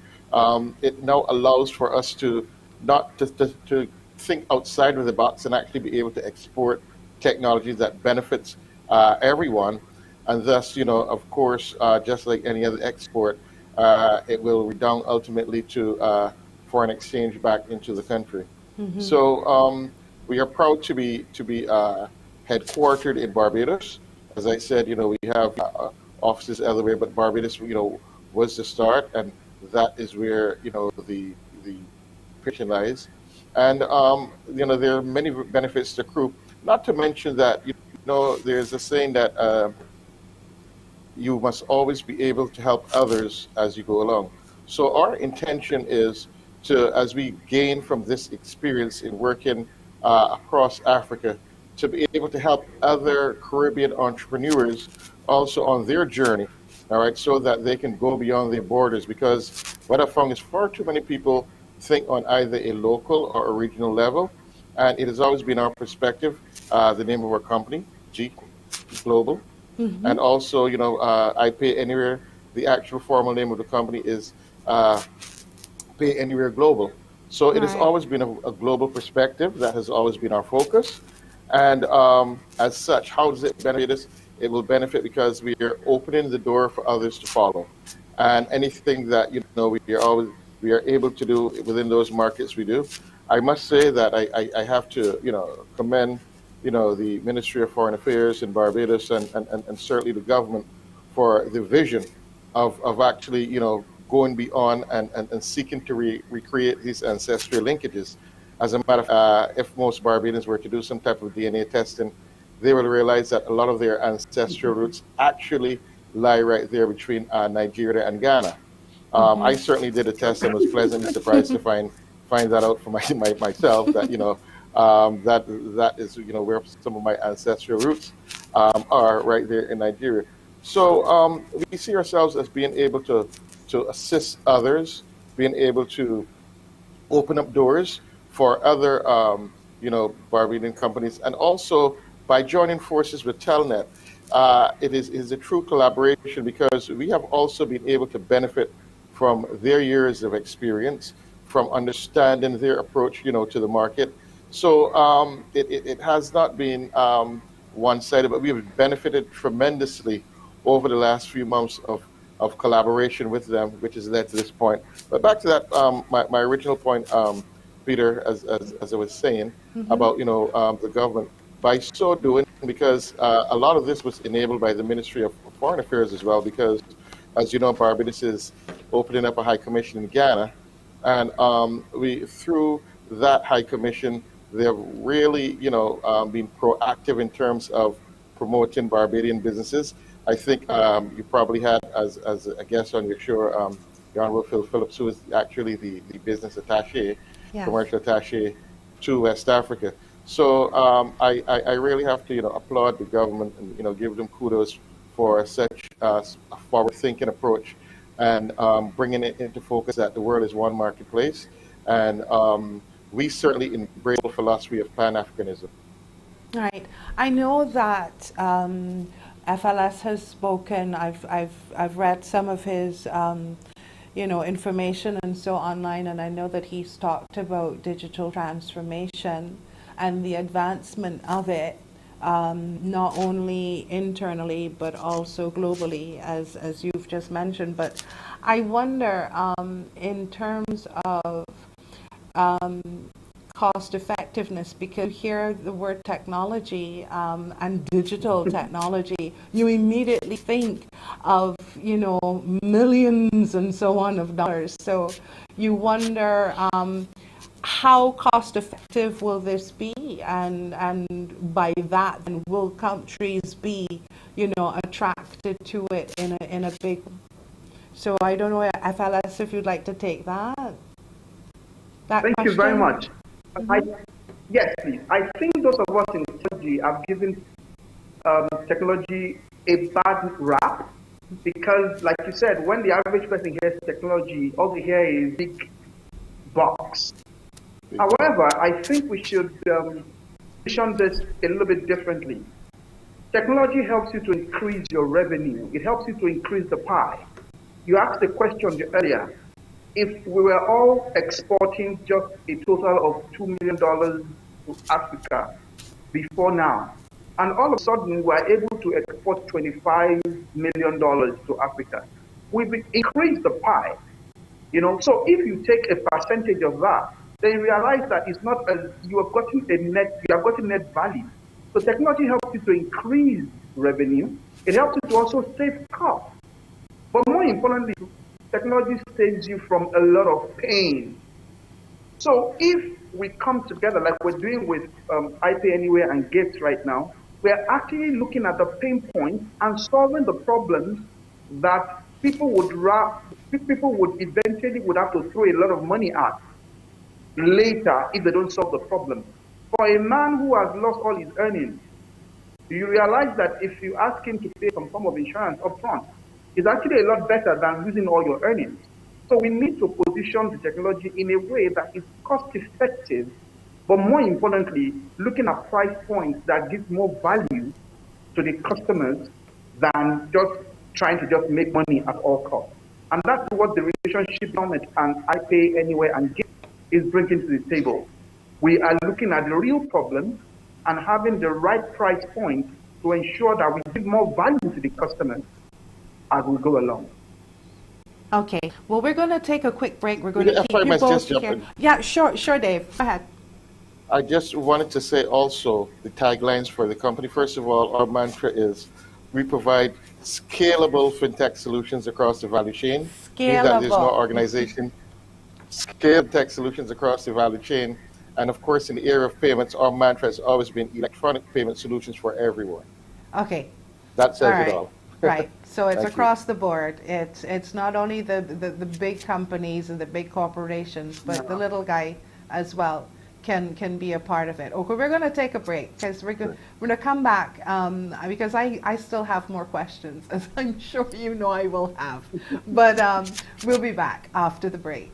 it now allows for us to not to think outside of the box and actually be able to export technologies that benefits everyone, and thus of course just like any other export, it will redound ultimately to foreign exchange back into the country. Mm-hmm. So we are proud to be headquartered in Barbados. As I said, we have offices everywhere, but Barbados, was the start, and that is where the pitch lies. And there are many benefits to crew. Not to mention that there's a saying that you must always be able to help others as you go along. So our intention is to, as we gain from this experience in working across Africa, to be able to help other Caribbean entrepreneurs also on their journey, all right, so that they can go beyond their borders. Because what I found is far too many people think on either a local or a regional level, and it has always been our perspective, the name of our company, G Global, Mm-hmm. and also, IPayAnywhere, the actual formal name of the company is IPayAnywhere Global. So it has always been a global perspective. That has always been our focus. And as such, how does it benefit us? It will benefit because we are opening the door for others to follow. And anything that we are able to do within those markets, we do. I must say that I have to commend the Ministry of Foreign Affairs in Barbados and certainly the government for the vision of actually going beyond and seeking to recreate these ancestral linkages. As a matter of fact, if most Barbadians were to do some type of DNA testing, they will realize that a lot of their ancestral roots actually lie right there between Nigeria and Ghana. I certainly did a test and was pleasantly surprised to find that out for myself that that is where some of my ancestral roots are right there in Nigeria. So we see ourselves as being able to assist others, being able to open up doors for other Barbadian companies, and also by joining forces with TelNet, it is a true collaboration because we have also been able to benefit from their years of experience, from understanding their approach, to the market. So it has not been one-sided, but we have benefited tremendously over the last few months of collaboration with them, which has led to this point. But back to that, my original point, Peter, as I was saying about the government. By so doing, because a lot of this was enabled by the Ministry of Foreign Affairs as well, because as you know, Barbados is opening up a high commission in Ghana, and we through that high commission, they have really been proactive in terms of promoting Barbadian businesses. I think you probably had as a guest on your show, John Phil Phillips, who is actually the business attaché, commercial attaché to West Africa. So I really have to applaud the government and give them kudos for such a forward-thinking approach and bringing it into focus that the world is one marketplace, and we certainly embrace the philosophy of Pan-Africanism. Right. I know that FLS has spoken. I've read some of his information and so online, and I know that he's talked about digital transformation and the advancement of it, not only internally but also globally, as you've just mentioned. But I wonder, in terms of cost effectiveness, because you hear the word technology and digital technology, you immediately think of, you know, millions and so on of dollars. So you wonder how cost effective will this be, and by that then will countries be, you know, attracted to it in a big. So I don't know, FLS, if you'd like to take that Thank question. you very much. Yes, please. I think those of us in technology have given technology a bad rap because, like you said, when the average person hears technology, all they hear is big box. However, I think we should position this a little bit differently. Technology helps you to increase your revenue. It helps you to increase the pie. You asked the question earlier. If we were all exporting just a total of $2 million to Africa before now, and all of a sudden we're able to export $25 million to Africa, we've increased the pie. You know, so if you take a percentage of that, then you realize that it's not as you have gotten net value. So technology helps you to increase revenue. It helps you to also save costs. But more importantly, technology saves you from a lot of pain. So if we come together like we're doing with IPayAnywhere and Gates right now, we're actually looking at the pain points and solving the problems that people would eventually would have to throw a lot of money at later if they don't solve the problem. For a man who has lost all his earnings, you realize that if you ask him to pay some form of insurance upfront, it's actually a lot better than losing all your earnings. So we need to position the technology in a way that is cost effective, but more importantly, looking at price points that give more value to the customers than just trying to just make money at all costs. And that's what the relationship government and IPayAnywhere and Gates is bringing to the table. We are looking at the real problems and having the right price point to ensure that we give more value to the customers as we go along. Okay. Well, we're going to take a quick break. We're going to keep If I you must both just jump here. in. Yeah, sure, Dave. Go ahead. I just wanted to say also the taglines for the company. First of all, our mantra is we provide scalable fintech solutions across the value chain, meaning that there's no Scalable. organization. Scale tech solutions across the value chain. And of course, in the area of payments, our mantra has always been electronic payment solutions for everyone. Okay. That All says it right. all. Right. So it's Thank you. across the board. It's not only the big companies and the big corporations, but the little guy as well can be a part of it. Okay, we're going to take a break because we're going to come back because I still have more questions, as I'm sure you know I will have. But we'll be back after the break.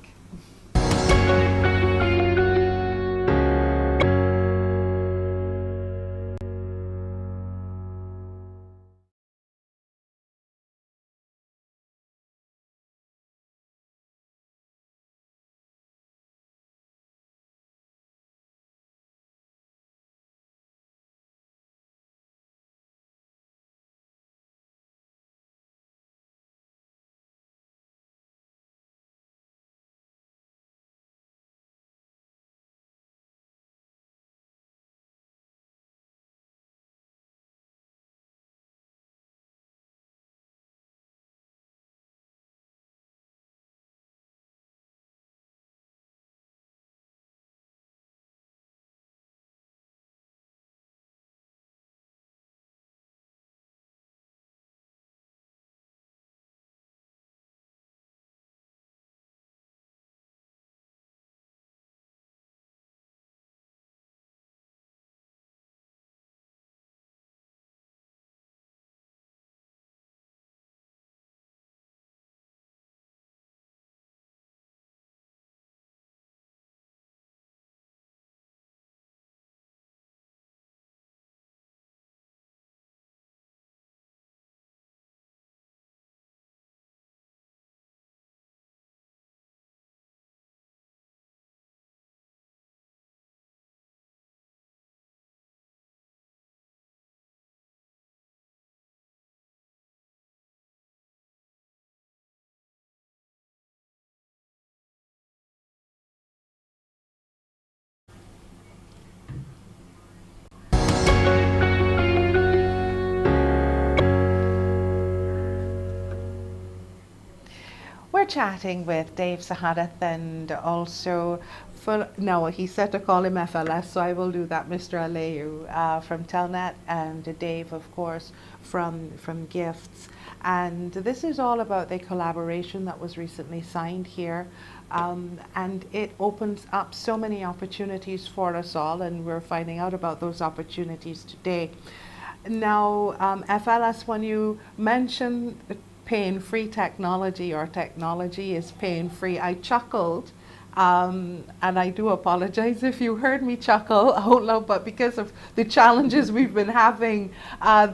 we're chatting with Dave Sahadath and also, no, he said to call him FLS, so I will do that, Mr. Aliu from TelNet, and Dave, of course, from Gifts. And this is all about the collaboration that was recently signed here. And it opens up so many opportunities for us all, and we're finding out about those opportunities today. Now, FLS, when you mention pain-free technology, or technology is pain-free, I chuckled. And I do apologize if you heard me chuckle out loud, but because of the challenges we've been having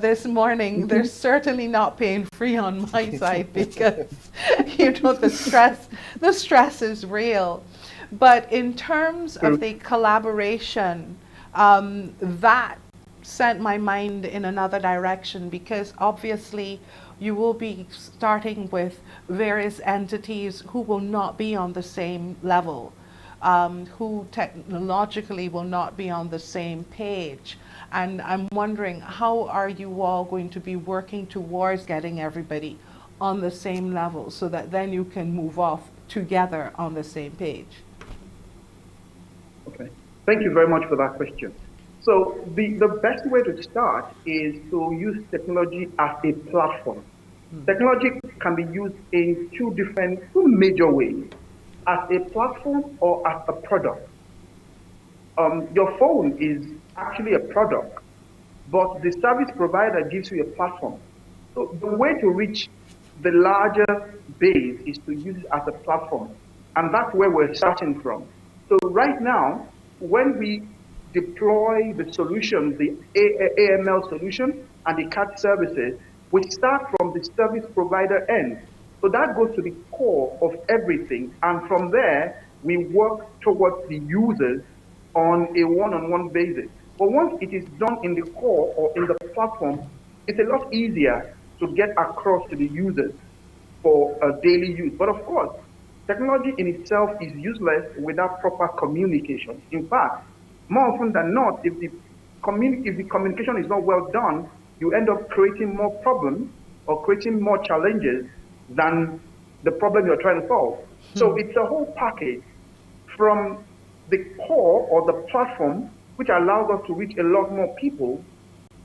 this morning, they're certainly not pain-free on my side, because you know the stress is real. But in terms of the collaboration, that sent my mind in another direction, because obviously you will be starting with various entities who will not be on the same level, who technologically will not be on the same page. And I'm wondering, how are you all going to be working towards getting everybody on the same level, so that then you can move off together on the same page? Okay, thank you very much for that question. So the best way to start is to use technology as a platform. Technology can be used in two major ways, as a platform or as a product. Your phone is actually a product, but the service provider gives you a platform. So the way to reach the larger base is to use it as a platform. And that's where we're starting from. So right now, when we deploy the solution, the AML solution and the CAT services, we start from the service provider end. So that goes to the core of everything. And from there, we work towards the users on a one-on-one basis. But once it is done in the core or in the platform, it's a lot easier to get across to the users for daily use. But of course, technology in itself is useless without proper communication. In fact, more often than not, if the communication is not well done, you end up creating more problems or creating more challenges than the problem you're trying to solve. So it's a whole package from the core or the platform, which allows us to reach a lot more people,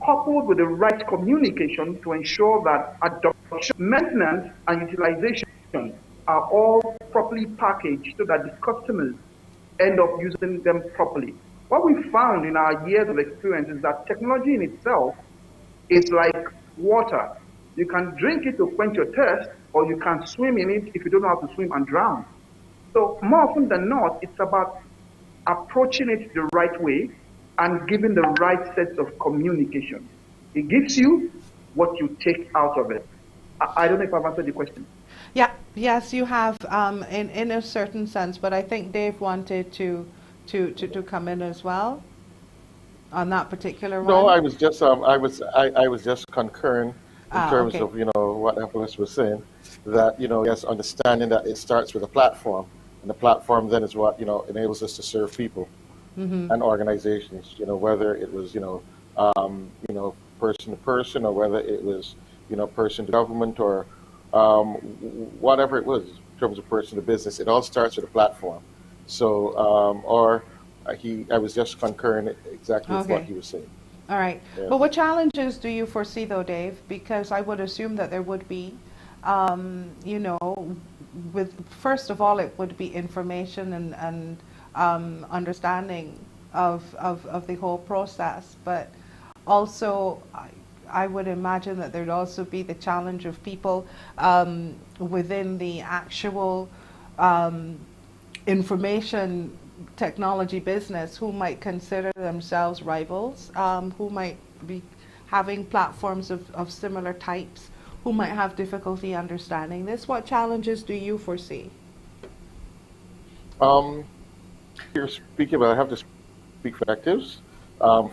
coupled with the right communication to ensure that adoption, maintenance, and utilization are all properly packaged so that the customers end up using them properly. What we found in our years of experience is that technology in itself is like water. You can drink it to quench your thirst, or you can swim in it if you don't know how to swim and drown. So more often than not, it's about approaching it the right way and giving the right sets of communication. It gives you what you take out of it. I don't know if I've answered the question. Yeah, yes, you have, in a certain sense, but I think Dave wanted to come in as well on that particular one. No, I was just concurring in terms okay. of what FLS was saying, that yes, understanding that it starts with a platform, and the platform then is what enables us to serve people and organizations. Whether it was person to person, or whether it was person to government, or whatever it was in terms of person to business, it all starts with a platform. So, I was just concurring exactly with what he was saying. All right. Yeah. But what challenges do you foresee, though, Dave? Because I would assume that there would be, with first of all, it would be information and understanding of the whole process, but also I would imagine that there'd also be the challenge of people within the actual information technology business who might consider themselves rivals, who might be having platforms of similar types, who might have difficulty understanding this. What challenges do you foresee? You're speaking about, I have to speak for actives.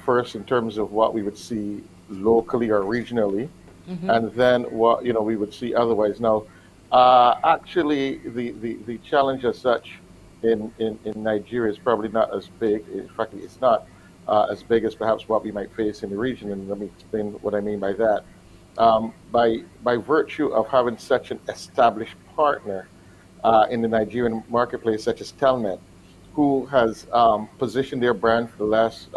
First, in terms of what we would see locally or regionally, and then what we would see otherwise. Now, actually, the challenge as such in Nigeria is probably not as big. In fact, it's not as big as perhaps what we might face in the region, and let me explain what I mean by that. By virtue of having such an established partner in the Nigerian marketplace, such as TelNet, who has positioned their brand for the last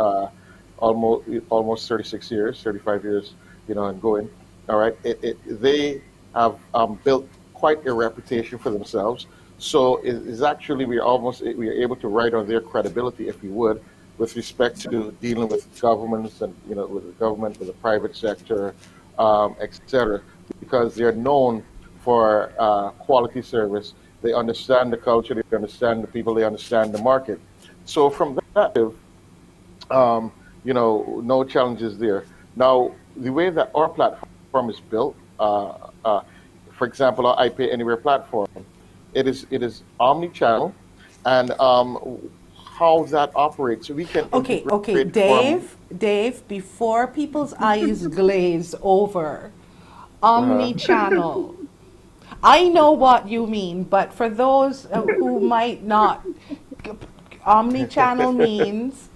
almost 36 years, 35 years, and going. All right, they have built quite a reputation for themselves. So it is actually we are able to write on their credibility, if we would, with respect to dealing with governments and with the government, with the private sector, etc. Because they're known for quality service. They understand the culture, they understand the people, they understand the market. So from that, no challenges there. Now, the way that our platform is built, for example, our IPayAnywhere platform, it is omni-channel, and how that operates, so we can Okay, Dave, before people's eyes glaze over, omni-channel. I know what you mean, but for those who might not, omni-channel means.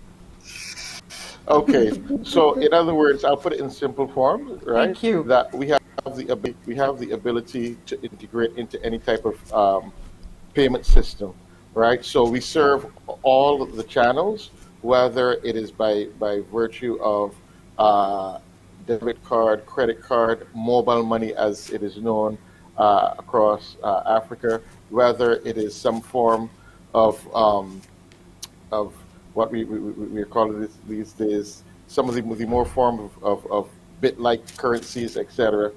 Okay, so in other words, I'll put it in simple form, right? Thank you. That we have the ability to integrate into any type of payment system, right? So we serve all of the channels, whether it is by virtue of debit card, credit card, mobile money, as it is known across Africa, whether it is some form of what we are calling these days, some of the more form of bit-like currencies, etc.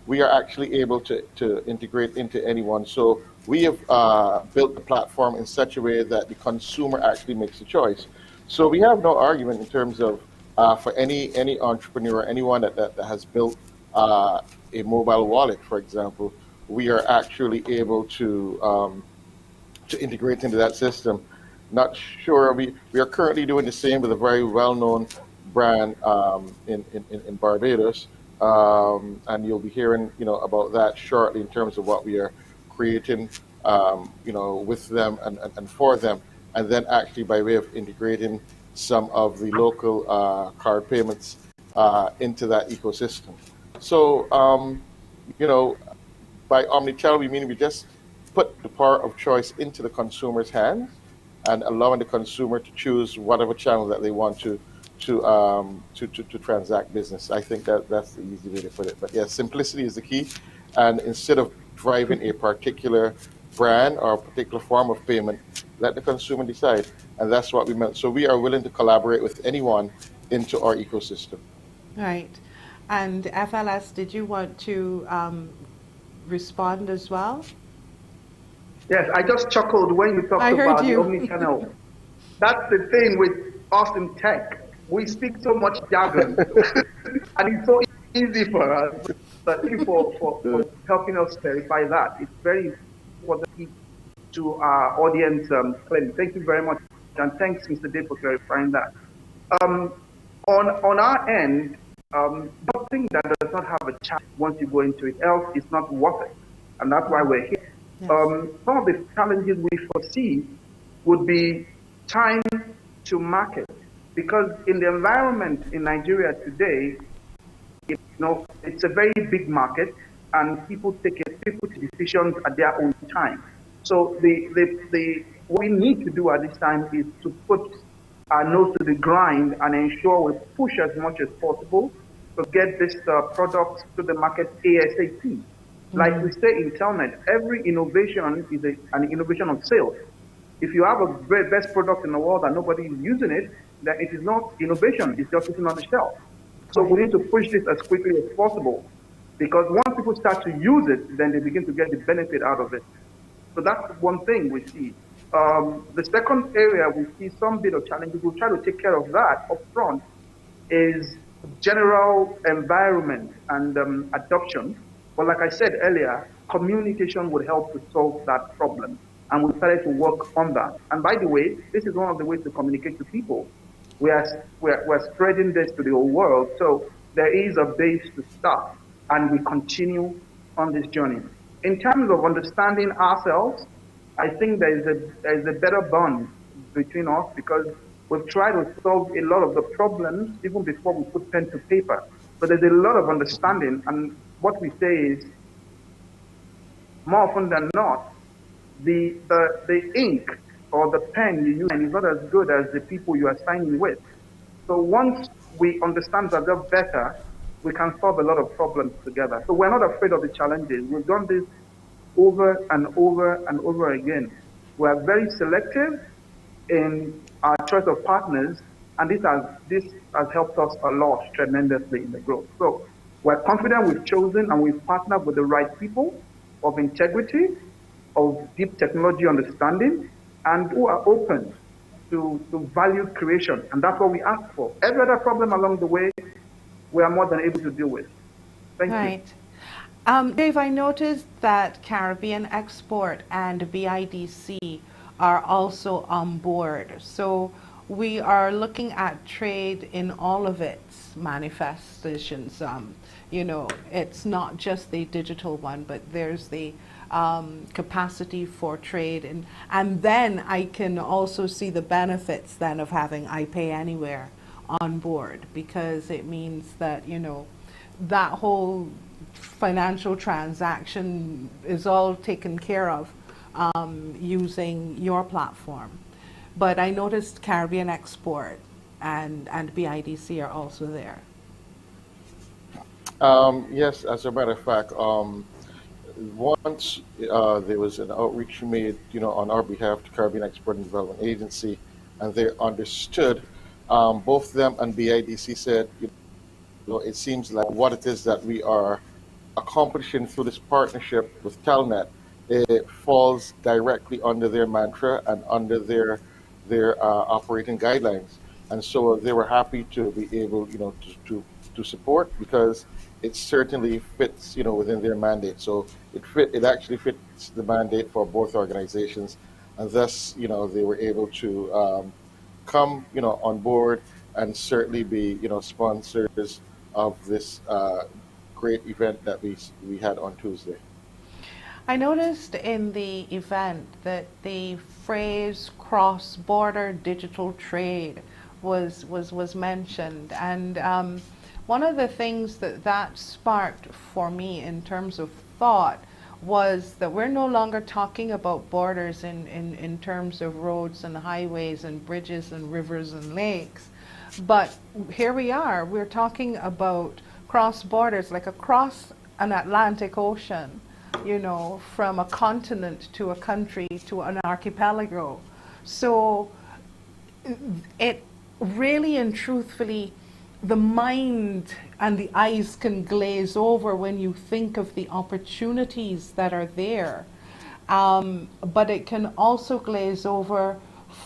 We are actually able to integrate into anyone. So we have built the platform in such a way that the consumer actually makes a choice. So we have no argument in terms of for any entrepreneur, anyone that has built a mobile wallet, for example, we are actually able to integrate into that system. Not sure. We are currently doing the same with a very well-known brand in Barbados, and you'll be hearing about that shortly in terms of what we are creating with them and for them, and then actually by way of integrating some of the local card payments into that ecosystem. So by omnichannel we mean we just put the power of choice into the consumer's hands and allowing the consumer to choose whatever channel that they want to transact business. I think that's the easy way to put it. But yeah, simplicity is the key. And instead of driving a particular brand or a particular form of payment, let the consumer decide. And that's what we meant. So we are willing to collaborate with anyone into our ecosystem. Right. And FLS, did you want to respond as well? Yes, I just chuckled when you talked about the omni-channel. That's the thing with us in tech. We speak so much jargon, and it's so easy for us. But thank you for helping us clarify that. It's very important to our audience clearly. Thank you very much, and thanks, Mr. Dave, for clarifying that. On our end, something that does not have a chance once you go into it, else it's not worth it, and that's why we're here. Yes. Some of the challenges we foresee would be time to market, because in the environment in Nigeria today, it's a very big market, and people take decisions at their own time. So what we need to do at this time is to put our nose to the grind and ensure we push as much as possible to get this product to the market ASAP. Like we say in TelNet, every innovation is an innovation of sales. If you have a very best product in the world and nobody is using it, then it is not innovation, it's just sitting on the shelf. So we need to push this as quickly as possible, because once people start to use it, then they begin to get the benefit out of it. So that's one thing we see. The second area we see some bit of challenges, we'll try to take care of that up front, is general environment and adoption. But like I said earlier, communication would help to solve that problem. And we started to work on that. And by the way, this is one of the ways to communicate to people. We're spreading this to the whole world. So there is a base to start, and we continue on this journey. In terms of understanding ourselves, I think there is a better bond between us, because we've tried to solve a lot of the problems even before we put pen to paper. But there's a lot of understanding, and what we say is, more often than not, the ink or the pen you use is not as good as the people you are signing with. So once we understand ourselves better, we can solve a lot of problems together. So we're not afraid of the challenges. We've done this over and over and over again. We are very selective in our choice of partners, and this has helped us a lot tremendously in the growth. So we're confident we've chosen and we've partnered with the right people of integrity, of deep technology understanding, and who are open to value creation. And that's what we ask for. Every other problem along the way, we are more than able to deal with. Thank you. Right. Dave, I noticed that Caribbean Export and BIDC are also on board. So we are looking at trade in all of its manifestations. You know, it's not just the digital one, but there's the capacity for trade. And then I can also see the benefits then of having IPayAnywhere on board, because it means that, you know, that whole financial transaction is all taken care of using your platform. But I noticed Caribbean Export and BIDC are also there. Yes, as a matter of fact, once there was an outreach made, on our behalf to Caribbean Export and Development Agency, and they understood, both them and BIDC said, it seems like what it is that we are accomplishing through this partnership with TelNet, it falls directly under their mantra and under their operating guidelines. And so they were happy to be able, to support, because it certainly fits, within their mandate. So it actually fits the mandate for both organizations, and thus, they were able to come, on board and certainly be, sponsors of this great event that we had on Tuesday. I noticed in the event that the phrase cross-border digital trade was mentioned, and one of the things that sparked for me in terms of thought was that we're no longer talking about borders in terms of roads and highways and bridges and rivers and lakes, but here we are, we're talking about cross borders, like across an Atlantic Ocean, from a continent to a country to an archipelago. So it really and truthfully, the mind and the eyes can glaze over when you think of the opportunities that are there. But it can also glaze over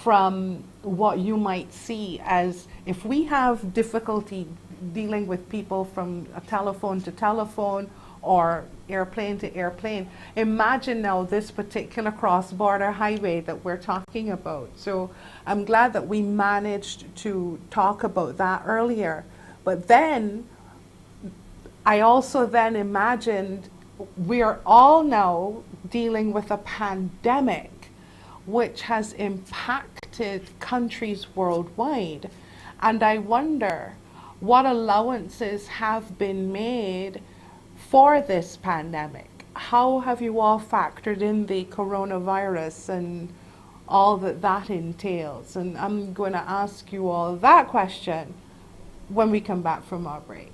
from what you might see as, if we have difficulty dealing with people from a telephone to telephone or airplane to airplane, imagine now this particular cross-border highway that we're talking about. So I'm glad that we managed to talk about that earlier. But then I also then imagined we are all now dealing with a pandemic which has impacted countries worldwide. And I wonder what allowances have been made for this pandemic. How have you all factored in the coronavirus and all that entails? And I'm going to ask you all that question when we come back from our break.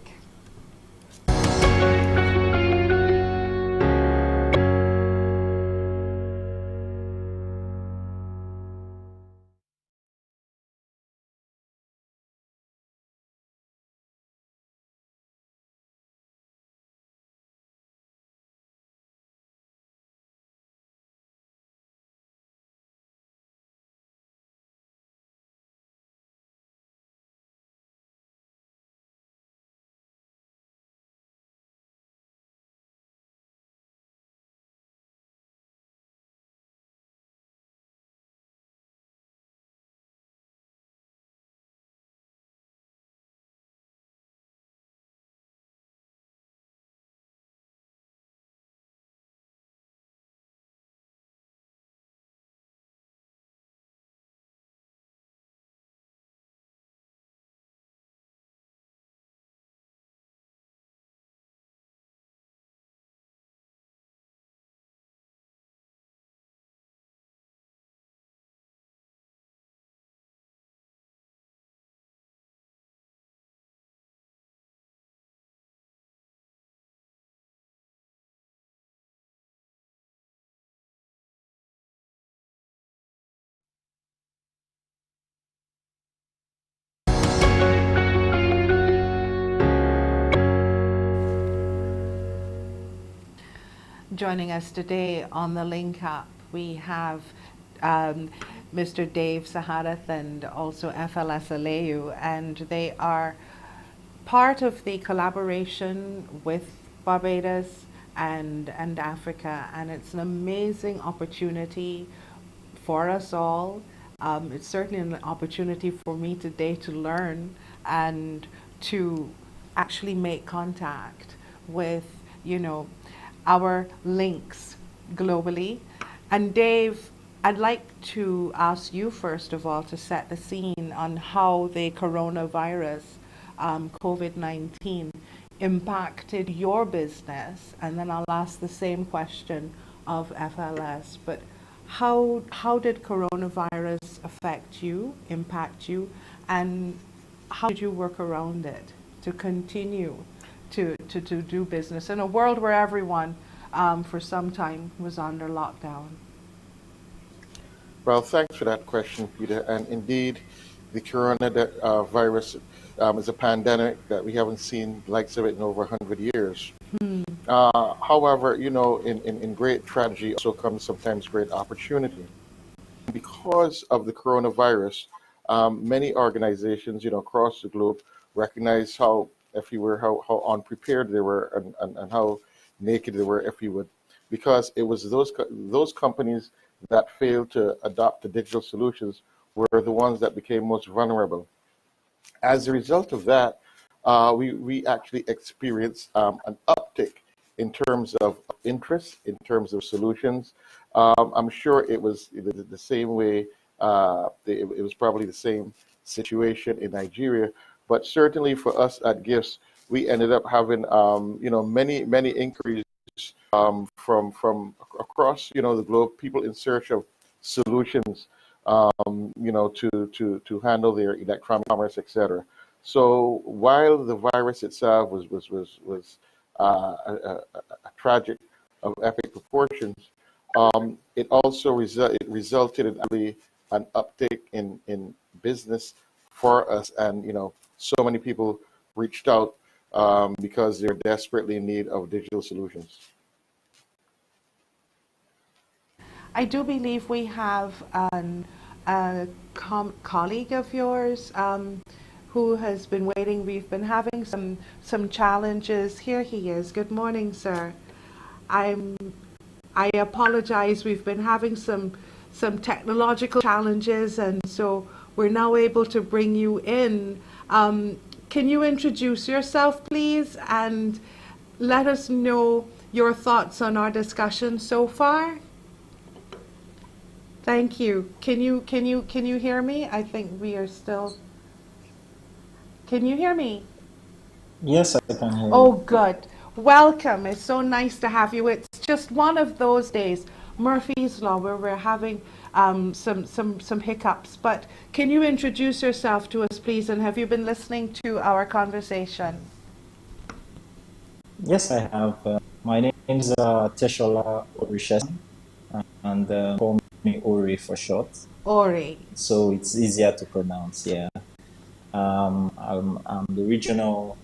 joining us today on the Link Up. We have Mr. Dave Sahadath and also FLS Aliu, and they are part of the collaboration with Barbados and Africa, and it's an amazing opportunity for us all. It's certainly an opportunity for me today to learn and to actually make contact with, you know, our links globally. And Dave, I'd like to ask you first of all to set the scene on how the coronavirus, COVID-19, impacted your business, and then I'll ask the same question of FLS. But how did coronavirus affect you, impact you, and how did you work around it to continue to do business in a world where everyone for some time was under lockdown? Well, thanks for that question, Peter. And indeed, the coronavirus is a pandemic that we haven't seen the likes of it in over 100 years. However, you know, in great tragedy also comes sometimes great opportunity. Because of the coronavirus, many organizations, you know, across the globe recognize how, if you were, how unprepared they were, and how naked they were, if you would, because it was those companies that failed to adopt the digital solutions were the ones that became most vulnerable. As a result of that, we actually experienced an uptick in terms of interest, in terms of solutions. I'm sure it was the same way, it was probably the same situation in Nigeria, but certainly for us at GIFTS, we ended up having, you know, many inquiries from across, you know, the globe, people in search of solutions, you know, to handle their electronic commerce, etc. So while the virus itself was a tragic of epic proportions, it also resulted in really an uptick in business for us, and you know, so many people reached out because they're desperately in need of digital solutions. I do believe we have a colleague of yours who has been waiting. We've been having some challenges. Here he is. Good morning, sir. I apologize. We've been having some technological challenges, and so we're now able to bring you in. Can you introduce yourself, please, and let us know your thoughts on our discussion so far? Thank you. Can you hear me? I think we are still. Can you hear me? Yes, I can hear you. Oh, good. Welcome. It's so nice to have you. It's just one of those days, Murphy's Law, where we're having some hiccups. But can you introduce yourself to us, please? And have you been listening to our conversation? Yes, I have. My name is Teshola Orishes, and call me Ori for short. Ori. So it's easier to pronounce, yeah. I'm the regional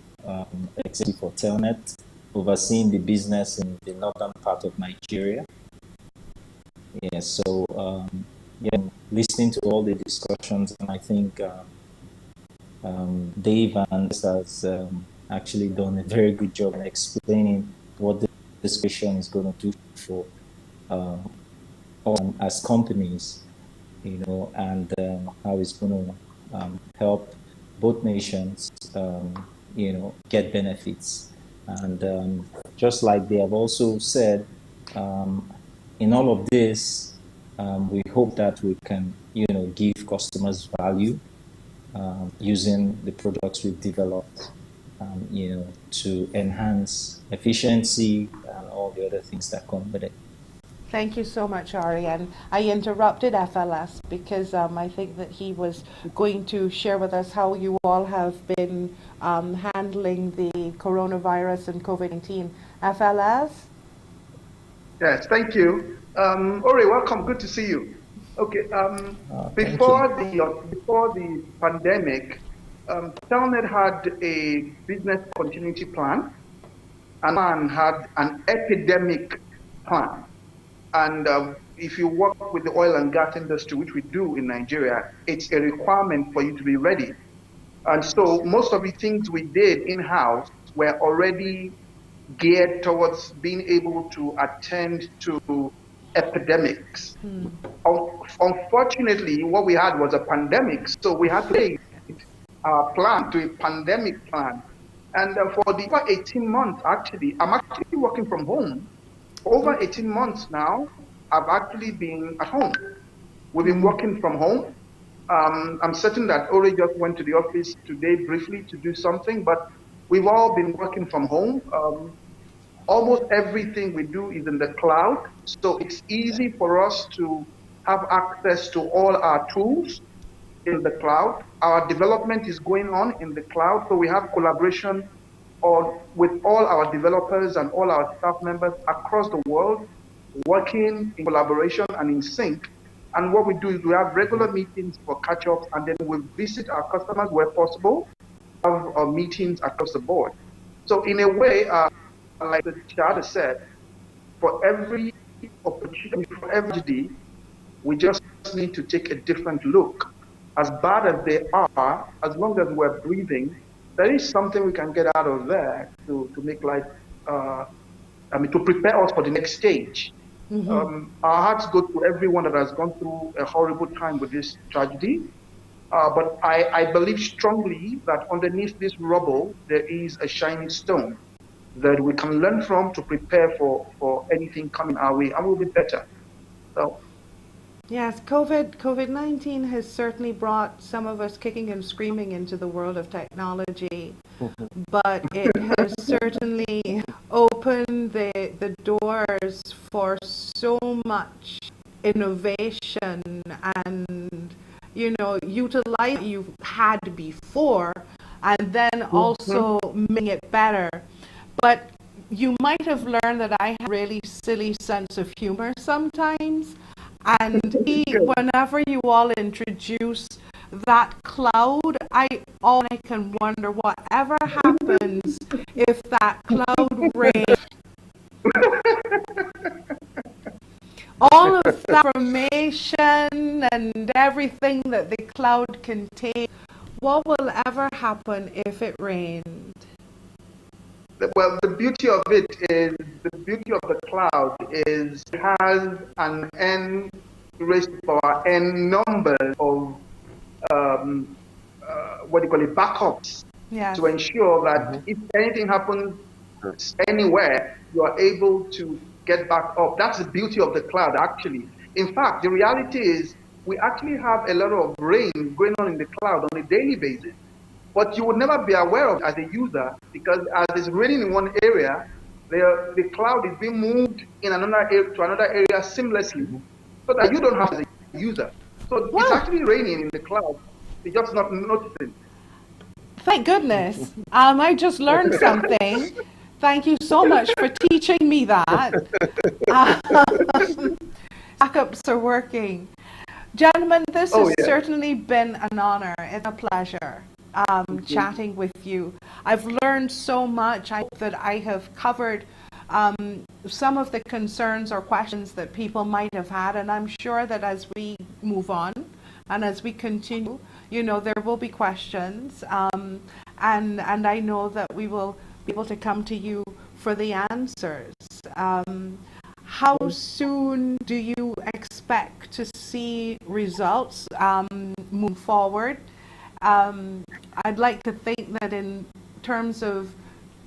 executive for TelNet, overseeing the business in the northern part of Nigeria. Yeah, so yeah, listening to all the discussions, and I think Dave and has actually done a very good job in explaining what the discussion is going to do for as companies, you know, and how it's going to help both nations, you know, get benefits. And just like they have also said, in all of this, we hope that we can, you know, give customers value using the products we've developed, you know, to enhance efficiency and all the other things that come with it. Thank you so much, Ari. And I interrupted FLS because I think that he was going to share with us how you all have been handling the coronavirus and COVID-19. FLS? Yes, thank you. Ori, welcome. Good to see you. Okay. Before the pandemic, TelNet had a business continuity plan, and man had an epidemic plan. And if you work with the oil and gas industry, which we do in Nigeria, it's a requirement for you to be ready. And so most of the things we did in-house were already geared towards being able to attend to epidemics. Unfortunately, what we had was a pandemic, so we had to make our plan to a pandemic plan. And for the over 18 months, actually, I'm actually working from home. Over 18 months now, I've actually been at home. We've been working from home. I'm certain that Ori just went to the office today briefly to do something, but we've all been working from home. Almost everything we do is in the cloud, so it's easy for us to have access to all our tools in the cloud. Our development is going on in the cloud, so we have collaboration with all our developers and all our staff members across the world, working in collaboration and in sync. And what we do is we have regular meetings for catch-ups, and then we visit our customers where possible, have our meetings across the board. So in a way, like the chat said, for every opportunity, for every day, we just need to take a different look. As bad as they are, as long as we're breathing, there is something we can get out of there to make life, to prepare us for the next stage. Our hearts go to everyone that has gone through a horrible time with this tragedy. But I believe strongly that underneath this rubble, there is a shining stone that we can learn from to prepare for anything coming our way, and we'll be better. So. Yes, COVID-19 has certainly brought some of us kicking and screaming into the world of technology, but it has certainly opened the doors for so much innovation and, utilize what you had before and then also making it better. But you might have learned that I have a really silly sense of humor sometimes. And whenever you all introduce that cloud, I can wonder whatever happens if that cloud rains. All of that information and everything that the cloud contains, what will ever happen if it rained? Well, the beauty of it is, the beauty of the cloud is it has an n raised to power n number of backups to ensure that if anything happens anywhere, you are able to get back up. That's the beauty of the cloud, actually. In fact, the reality is we actually have a lot of rain going on in the cloud on a daily basis. But you would never be aware of it as a user, because as it's raining in one area, the cloud is being moved in another area to another area seamlessly, so that you don't have as a user. So it's actually raining in the cloud. You're just not noticing. Thank goodness. I just learned something. Thank you so much for teaching me that. Backups are working. Gentlemen, this has certainly been an honor. It's a pleasure. Chatting with you. I've learned so much. I hope that I have covered some of the concerns or questions that people might have had, and I'm sure that as we move on and as we continue, there will be questions, and I know that we will be able to come to you for the answers. How soon do you expect to see results move forward? I'd like to think that in terms of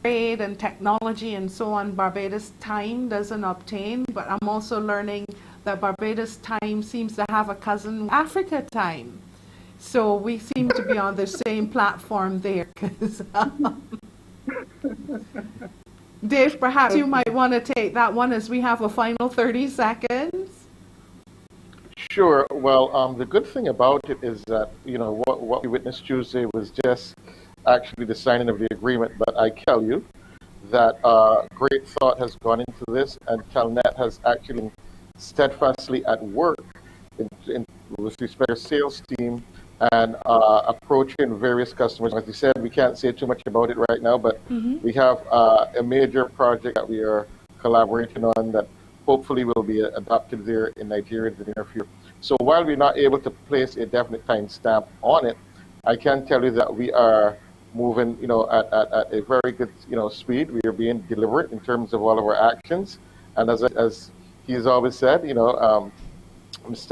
trade and technology and so on, Barbados time doesn't obtain, but I'm also learning that Barbados time seems to have a cousin, Africa time. So we seem to be on the same platform there. Dave, perhaps you might want to take that one as we have a final 30 seconds. Sure. Well, the good thing about it is that, what we witnessed Tuesday was just actually the signing of the agreement. But I tell you that great thought has gone into this, and TelNet has actually been steadfastly at work with respect to sales team and approaching various customers. As you said, we can't say too much about it right now, but we have a major project that we are collaborating on that hopefully will be adopted there in Nigeria in the near future. So while we're not able to place a definite time stamp on it, I can tell you that we are moving, at a very good, speed. We are being deliberate in terms of all of our actions. And as he's always said, Mr.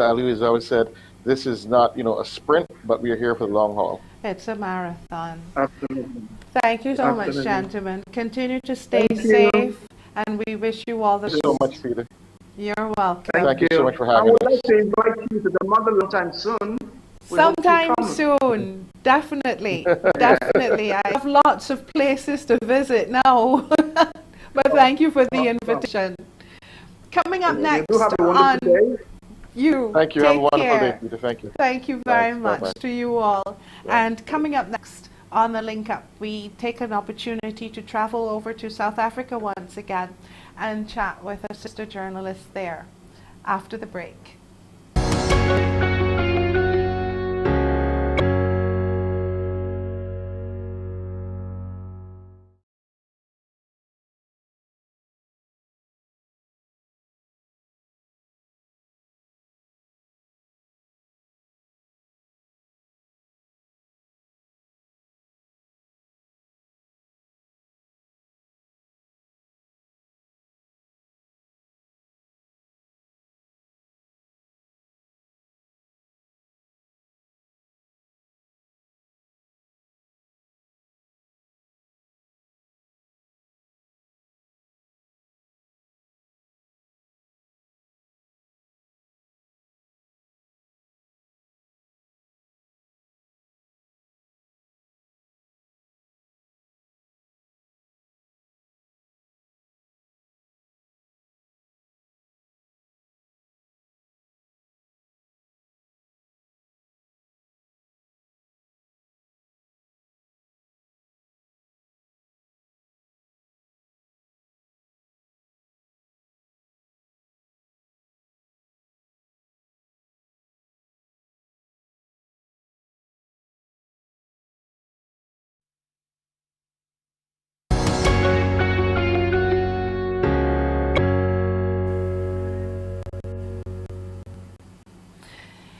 Aliu has always said, this is not, a sprint, but we are here for the long haul. It's a marathon. Absolutely. Thank you so much, gentlemen. Continue to stay safe, and we wish you all the best. Thank you so much, Peter. You're welcome. Thank you so much for having us. I would like to invite you to the motherland sometime soon. Sometime soon, definitely, definitely. I have lots of places to visit now, but thank you for the invitation. Coming up next on you. Thank you. Take have a wonderful care. day, Peter. Thank you. Thank you very much Bye-bye. to you all. And coming up next on the Link Up, we take an opportunity to travel over to South Africa once again and chat with our sister journalists there after the break.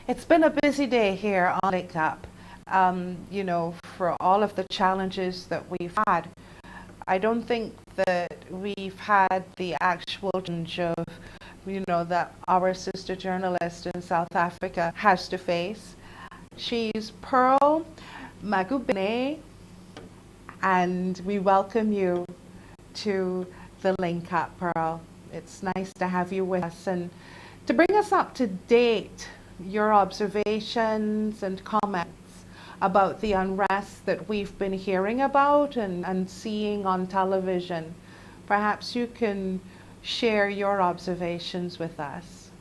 It's been a busy day here on Link Up, for all of the challenges that we've had. I don't think that we've had the actual challenge of, that our sister journalist in South Africa has to face. She's Pearl Magubene, and we welcome you to the Link Up, Pearl. It's nice to have you with us and to bring us up to date, your observations and comments about the unrest that we've been hearing about and seeing on television. Perhaps you can share your observations with us.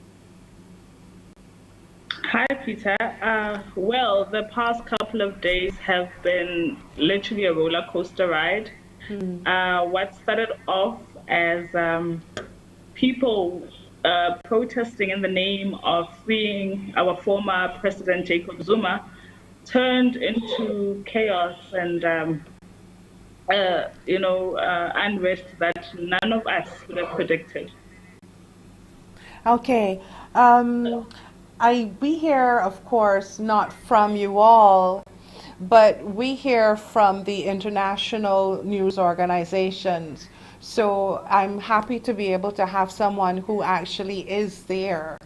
Hi, Peter. Well, the past couple of days have been literally a roller coaster ride. What started off as people protesting in the name of freeing our former President Jacob Zuma turned into chaos and unrest that none of us would have predicted. Okay. We hear, of course, not from you all, but we hear from the international news organizations. So I'm happy to be able to have someone who actually is there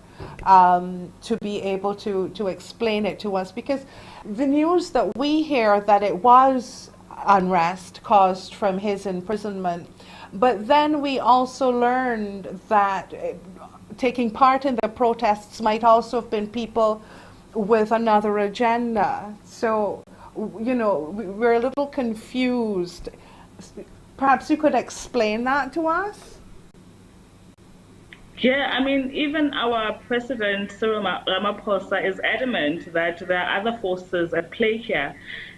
to be able to explain it to us, because the news that we hear that it was unrest caused from his imprisonment, but then we also learned that taking part in the protests might also have been people with another agenda. So, we're a little confused. Perhaps you could explain that to us? Yeah, I mean, even our president, Cyril Ramaphosa, is adamant that there are other forces at play here,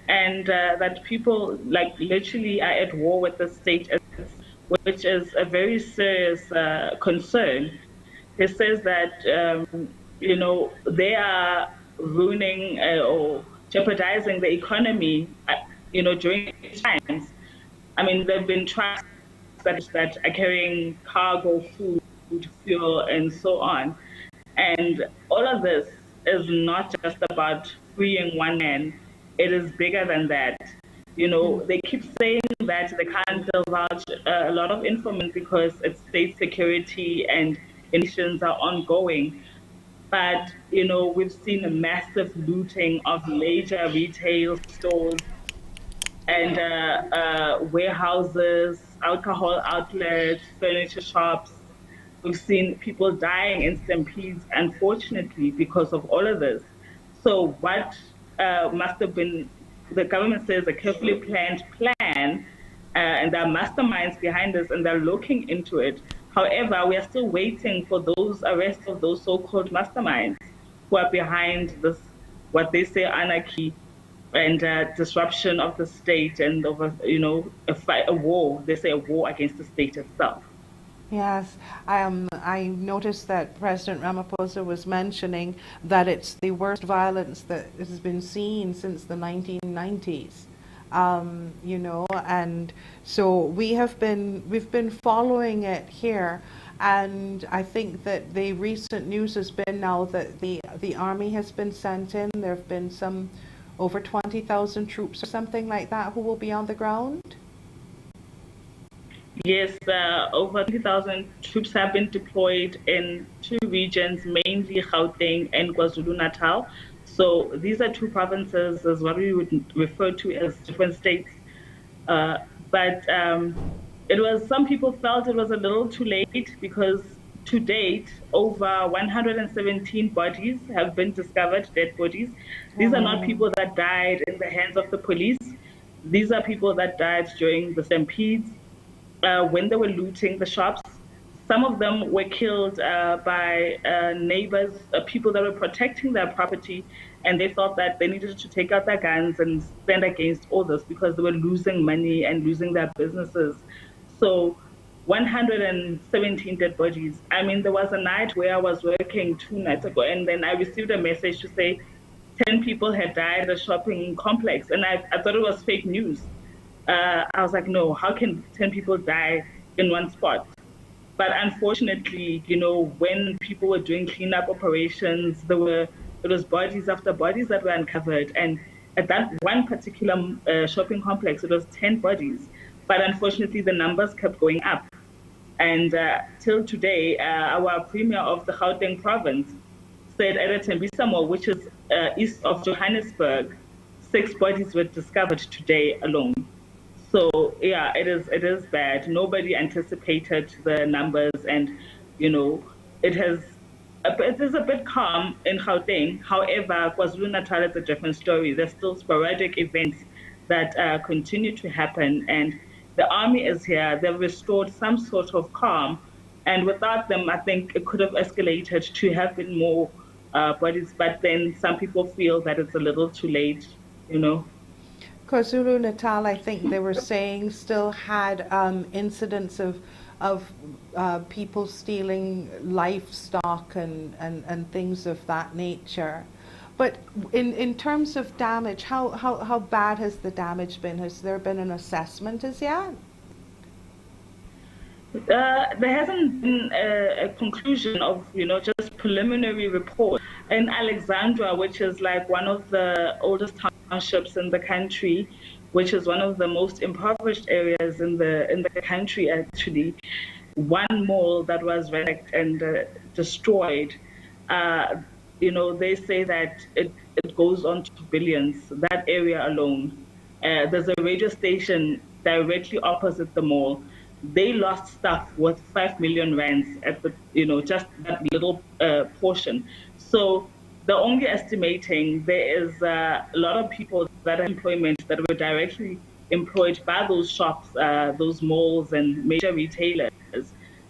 and that people, literally are at war with the state, which is a very serious concern. He says that, they are ruining or jeopardizing the economy, during these times. I mean, there have been trucks that are carrying cargo, food, fuel, and so on. And all of this is not just about freeing one man, it is bigger than that. You know, they keep saying that they can't divulge a lot of information because it's state security and investigations are ongoing. But, you know, we've seen a massive looting of major retail stores and warehouses, alcohol outlets, furniture shops. We've seen people dying in stampedes, unfortunately, because of all of this. So, what must have been, the government says, a carefully planned plan, and there are masterminds behind this, and they're looking into it. However, we are still waiting for those arrests of those so called masterminds who are behind this, what they say, anarchy and disruption of the state and of a war. They say a war against the state itself. Yes, I noticed that President Ramaphosa was mentioning that it's the worst violence that has been seen since the 1990s. You know, and so we've been following it here, and I think that the recent news has been now that the army has been sent in. There have been some over 20,000 troops or something like that who will be on the ground. Yes, over 20,000 troops have been deployed in two regions, mainly Gauteng and KwaZulu-Natal. So these are two provinces, as what we would refer to as different states. But some people felt it was a little too late because to date, over 117 bodies have been discovered, dead bodies. These are not people that died in the hands of the police. These are people that died during the stampedes, when they were looting the shops. Some of them were killed by neighbors, people that were protecting their property, and they thought that they needed to take out their guns and stand against all this because they were losing money and losing their businesses. So 117 dead bodies. I mean, there was a night where I was working 2 nights ago, and then I received a message to say 10 people had died at a shopping complex, and I thought it was fake news. I was like, no, how can 10 people die in one spot? But unfortunately, you know, when people were doing cleanup operations, there was bodies after bodies that were uncovered. And at that one particular shopping complex, it was 10 bodies. But unfortunately, the numbers kept going up. And till today, our premier of the Gauteng province said at Tembisa Mall, which is east of Johannesburg, 6 bodies were discovered today alone. So yeah, it is bad. Nobody anticipated the numbers, and you know, it is a bit calm in Gauteng. However, KwaZulu-Natal is a different story. There's still sporadic events that continue to happen, and the army is here. They've restored some sort of calm, and without them, I think it could have escalated to have been more bodies. But then some people feel that it's a little too late, you know. KwaZulu-Natal, I think they were saying, still had incidents of people stealing livestock and things of that nature. But in terms of damage, how bad has the damage been? Has there been an assessment as yet? There hasn't been a conclusion of, you know, just preliminary report. In Alexandra, which is like one of the oldest townships in the country, which is one of the most impoverished areas in the country, actually, one mall that was wrecked and destroyed, you know, they say that it goes on to billions, that area alone. There's a radio station directly opposite the mall. They lost stuff worth 5 million rands at the, you know, just that little portion. So they're only estimating there is a lot of people that are employment that were directly employed by those shops, those malls and major retailers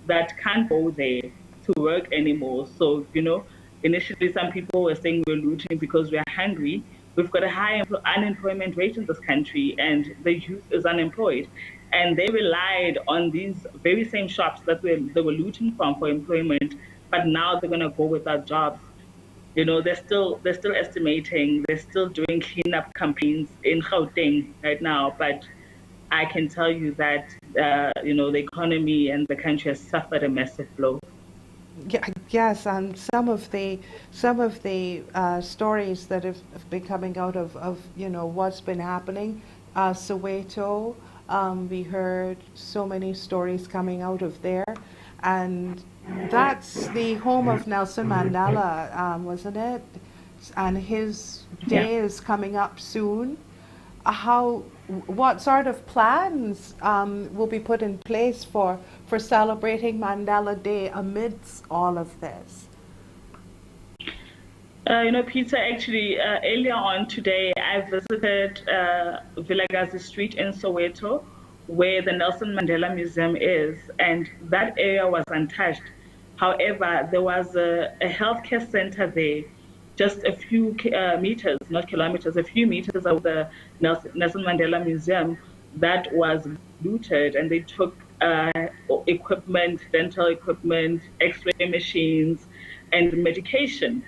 that can't go there to work anymore. So, you know, initially some people were saying we're looting because we're hungry. We've got a high unemployment rate in this country, and the youth is unemployed. And they relied on these very same shops that they were looting from for employment, but now they're going to go without jobs. You know, they're still estimating, they're still doing cleanup campaigns in Gauteng right now, but I can tell you that, you know, the economy and the country has suffered a massive blow. Yes, and some of the stories that have been coming out of what's been happening, Soweto. We heard so many stories coming out of there, and that's the home of Nelson Mandela, wasn't it? And his day is coming up soon. What sort of plans will be put in place for celebrating Mandela Day amidst all of this? Peter, actually, earlier on today, I visited Vilakazi Street in Soweto, where the Nelson Mandela Museum is, and that area was untouched. However, there was a healthcare center there, just a few meters, not kilometers, a few meters of the Nelson Mandela Museum that was looted, and they took equipment, dental equipment, x-ray machines, and medication.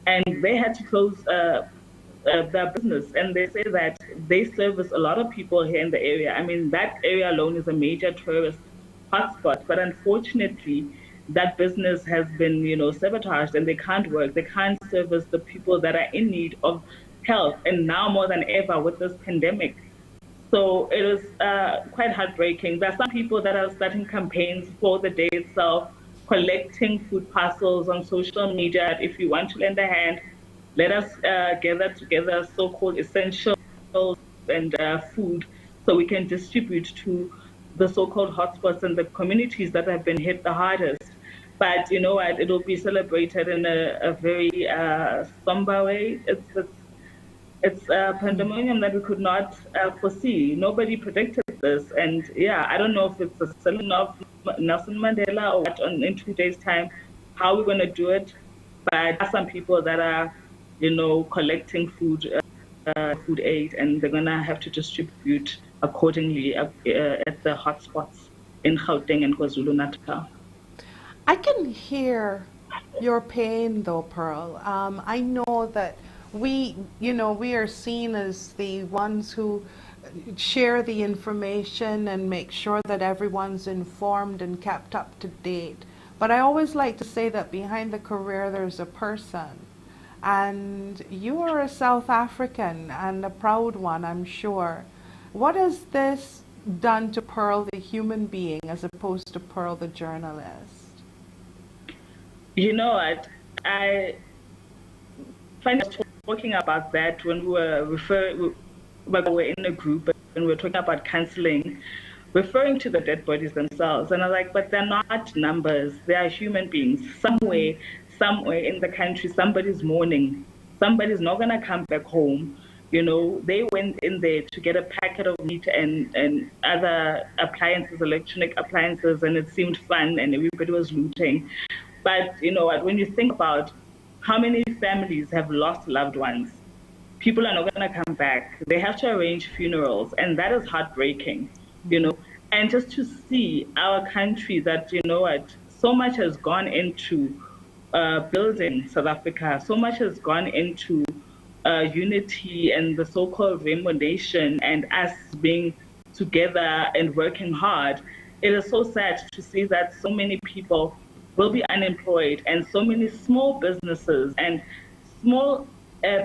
And they had to close their business. And they say that they service a lot of people here in the area. I mean, that area alone is a major tourist hotspot. But unfortunately, that business has been, sabotaged, and they can't work. They can't service the people that are in need of help. And now more than ever with this pandemic. So it is quite heartbreaking. There are some people that are starting campaigns for the day itself, collecting food parcels on social media. If you want to lend a hand, let us gather together so-called essentials and food, so we can distribute to the so-called hotspots and the communities that have been hit the hardest. But you know what, it will be celebrated in a very somber way. It's a pandemonium that we could not foresee. Nobody predicted this. And yeah, I don't know if it's a selling of Nelson Mandela or what in 2 days' time, how we're going to do it. But there are some people that are, collecting food aid, and they're going to have to distribute accordingly at the hotspots in Gauteng and KwaZulu-Natal. I can hear your pain though, Pearl. I know that we are seen as the ones who share the information and make sure that everyone's informed and kept up to date. But I always like to say that behind the career there's a person. And you are a South African, and a proud one, I'm sure. What has this done to Pearl, the human being, as opposed to Pearl, the journalist? You know what? I find talking about that when we were in a group and we were talking about cancelling, referring to the dead bodies themselves. And I'm like, but they're not numbers. They are human beings. Somewhere in the country, somebody's mourning. Somebody's not going to come back home. They went in there to get a packet of meat and other appliances, electronic appliances, and it seemed fun and everybody was looting. But you know what, when you think about how many families have lost loved ones, people are not going to come back. They have to arrange funerals, and that is heartbreaking, And just to see our country that, so much has gone into building South Africa, so much has gone into unity and the so-called Rainbow Nation and us being together and working hard. It is so sad to see that so many people will be unemployed, and so many small businesses and small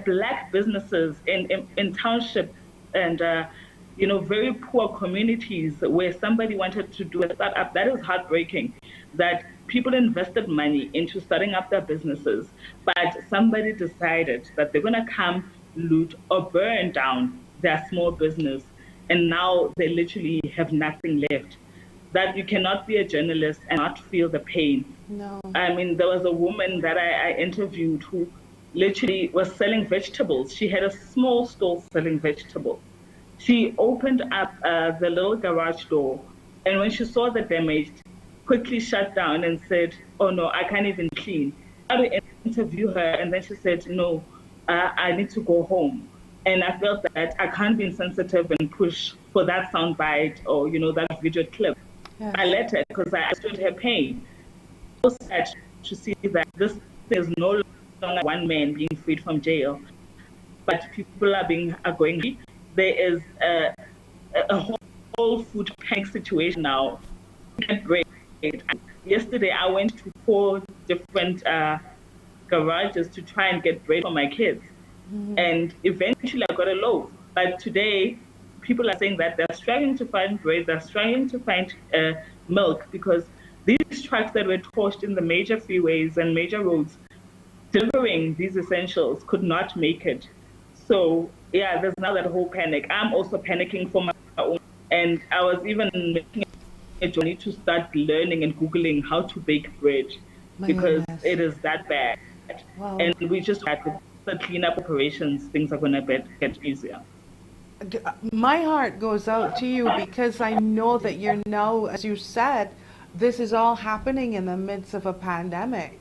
black businesses in township and very poor communities where somebody wanted to do a startup. That is heartbreaking, that people invested money into starting up their businesses, but somebody decided that they're going to come loot or burn down their small business, and now they literally have nothing left. That you cannot be a journalist and not feel the pain. No. I mean, there was a woman that I interviewed who literally was selling vegetables. She had a small store selling vegetables. She opened up the little garage door, and when she saw the damage, quickly shut down and said, "Oh no, I can't even clean." I had to interview her, and then she said, "No, I need to go home." And I felt that I can't be insensitive and push for that soundbite or that video clip. Yeah. I let her because I understood her pain. I was sad to see that this is no longer one man being freed from jail, but people are going. There is a whole food panic situation now. Yesterday I went to 4 different garages to try and get bread for my kids. And eventually I got a loaf. But today, people are saying that they're struggling to find bread, they're struggling to find milk because these trucks that were torched in the major freeways and major roads delivering these essentials could not make it. So, yeah, there's now that whole panic. I'm also panicking for my own. And I was even making a journey to start learning and Googling how to bake bread My because goodness. it is that bad. Well, And we just had with the cleanup operations, things are going to get easier. my heart goes out to you because I know that you're now, as you said, this is all happening in the midst of a pandemic.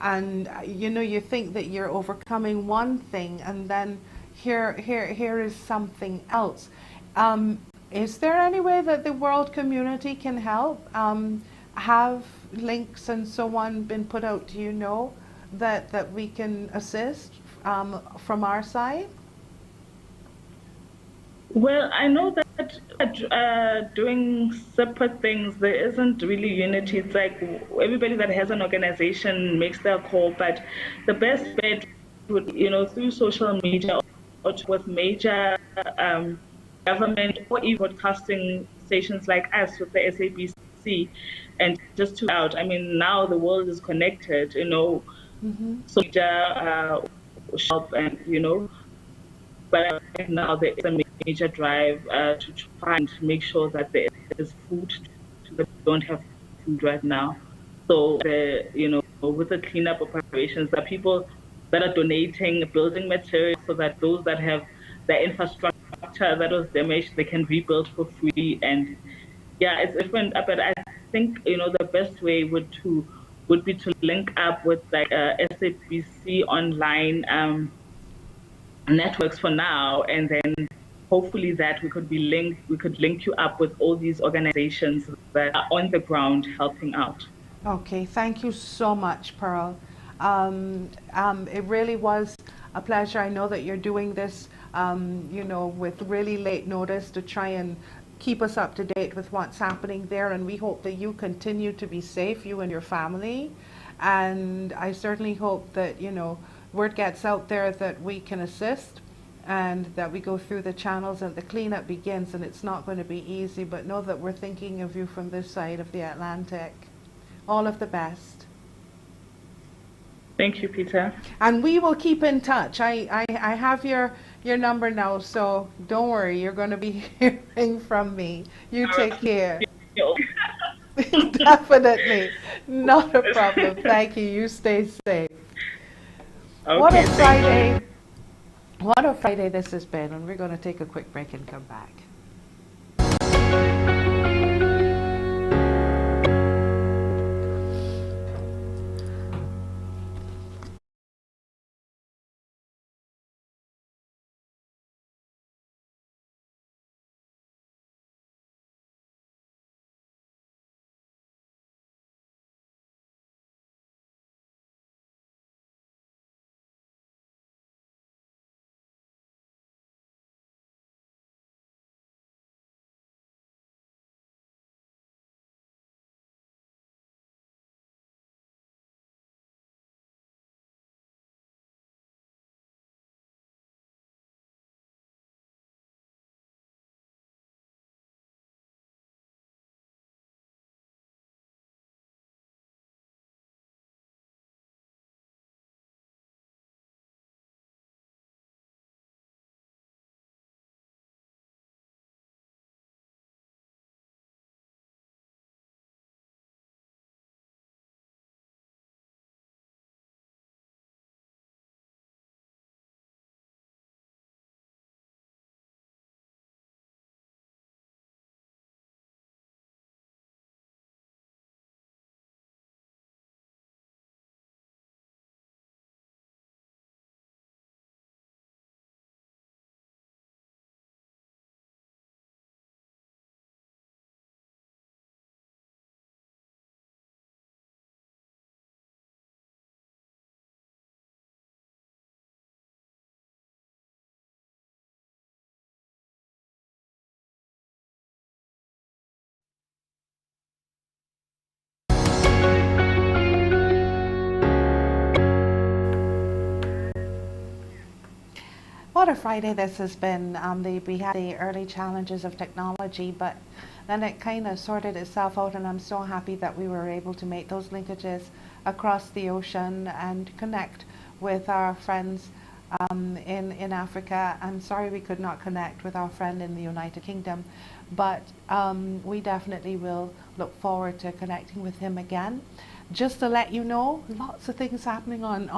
And you know, you think that you're overcoming one thing, and then here is something else. Is there any way that the world community can help? Have links and so on been put out? Do you know that we can assist from our side? Well, I know that doing separate things, there isn't really unity. It's like everybody that has an organization makes their call, but the best bet would, through social media or with major government or even broadcasting stations like us with the SABC, and just to out. I mean, now the world is connected, so media shop and but right now there is a major drive to try and make sure that there is food to the don't have food right now. So with the cleanup operations, there are people that are donating building materials so that those that have the infrastructure that was damaged, they can rebuild for free. And yeah, it's different. But I think the best way would be to link up with like SABC online. Networks for now, and then hopefully that we could link you up with all these organizations that are on the ground helping out. Okay, thank you so much, Pearl. It really was a pleasure. I know that you're doing this, with really late notice to try and keep us up to date with what's happening there. And we hope that you continue to be safe, you and your family. And I certainly hope that, word gets out there that we can assist and that we go through the channels and the cleanup begins. And it's not going to be easy, but know that we're thinking of you from this side of the Atlantic. All of the best. Thank you, Peter. And we will keep in touch. I have your number now, so don't worry. You're going to be hearing from me. You take care. Definitely. Not a problem. Thank you. You stay safe. Okay, What a Friday. What a Friday this has been. And we're going to take a quick break and come back. what a Friday this has been. We had the early challenges of technology, but then it kind of sorted itself out, and I'm so happy that we were able to make those linkages across the ocean and connect with our friends in Africa. I'm sorry we could not connect with our friend in the United Kingdom, but we definitely will look forward to connecting with him again. Just to let you know, lots of things happening on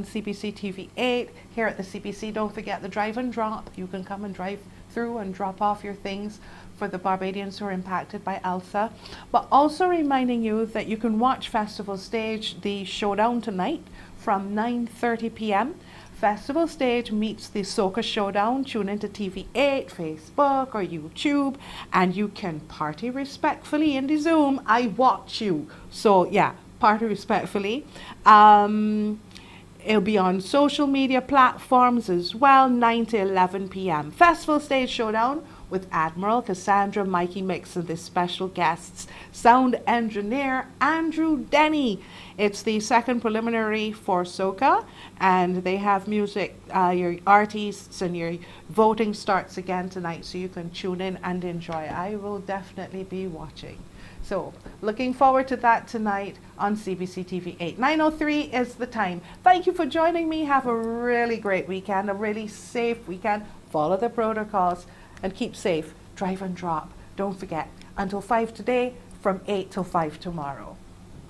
CBC TV 8 here at the CBC. Don't forget the drive and drop. You can come and drive through and drop off your things for the Barbadians who are impacted by Elsa. But also reminding you that you can watch Festival Stage, the showdown tonight from 9:30 p.m. Festival Stage meets the Soca Showdown. Tune into TV8, Facebook, or YouTube, and you can party respectfully in the Zoom. I watch you. So yeah, party respectfully. It'll be on social media platforms as well, 9 to 11 p.m. Festival Stage Showdown with Admiral, Cassandra, Mikey Mix, and the special guests, sound engineer Andrew Denny. It's the second preliminary for Soca, and they have music, your artists, and your voting starts again tonight, so you can tune in and enjoy. I will definitely be watching. So, looking forward to that tonight on CBC TV 8. 9:03 is the time. Thank you for joining me. Have a really great weekend, a really safe weekend. Follow the protocols and keep safe. Drive and drop. Don't forget, until 5 today, from 8 till 5 tomorrow.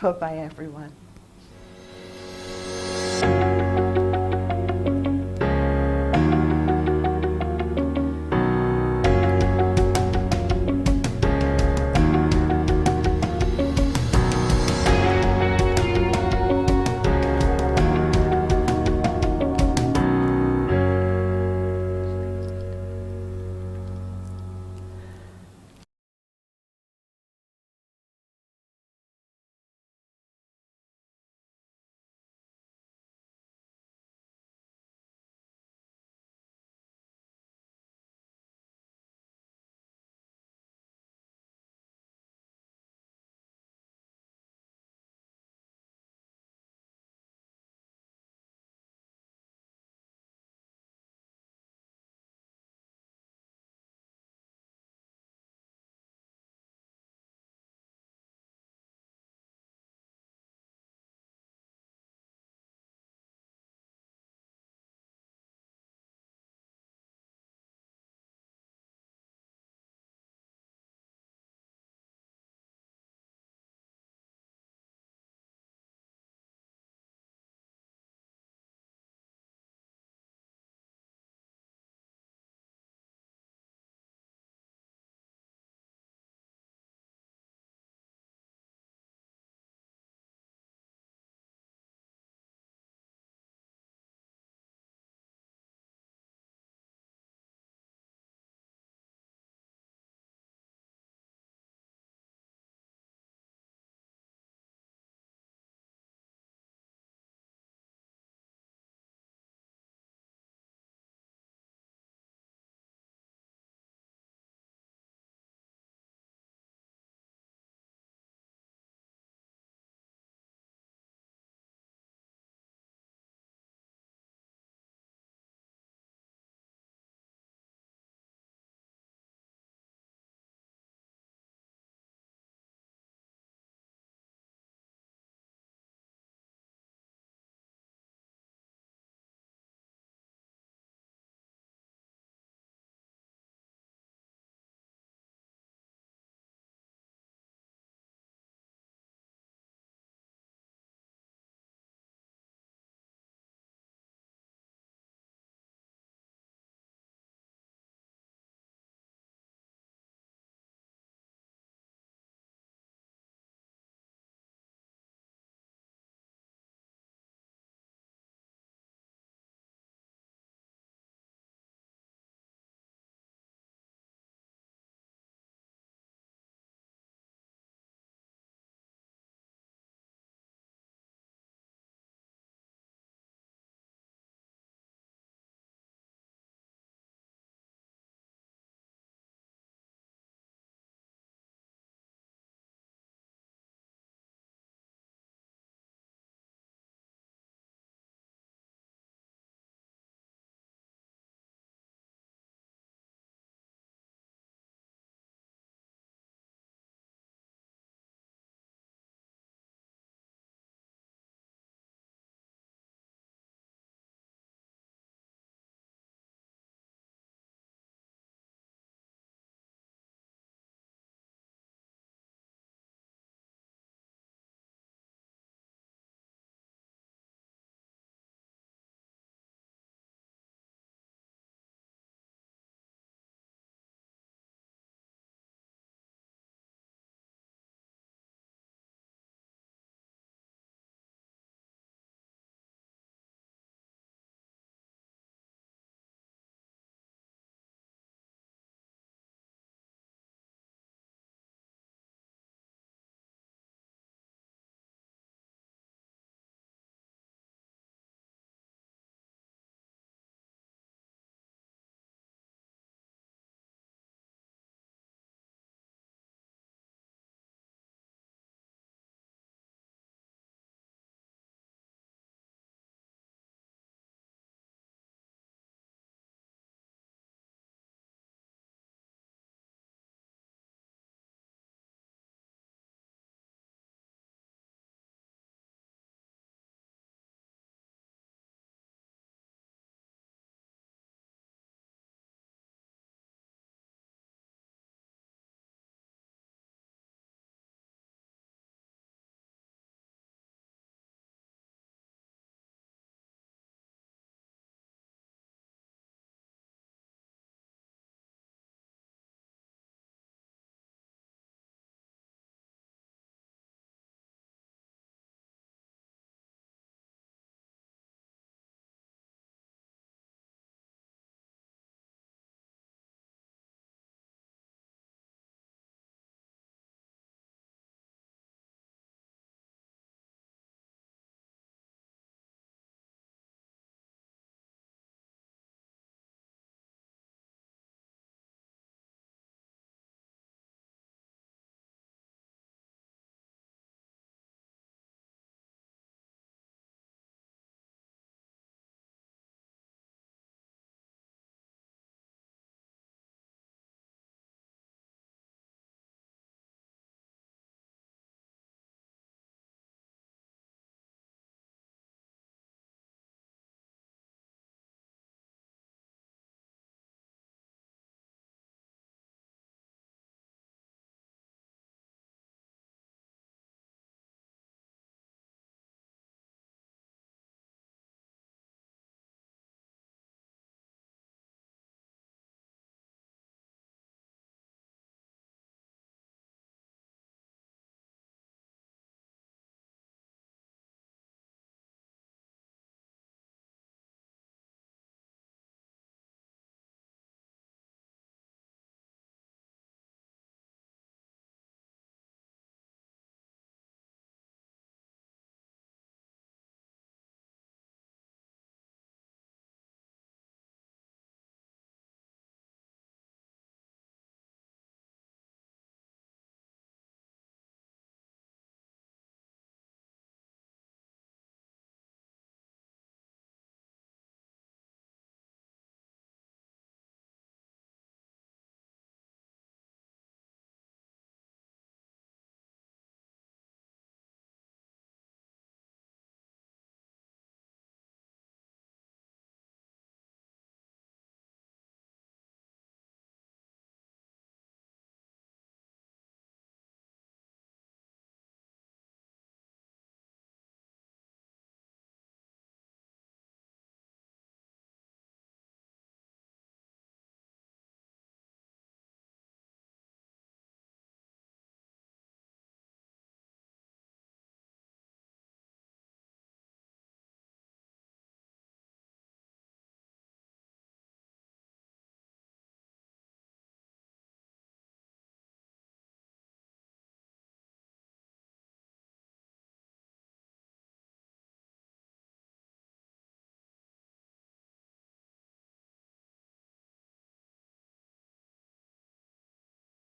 Bye-bye, everyone.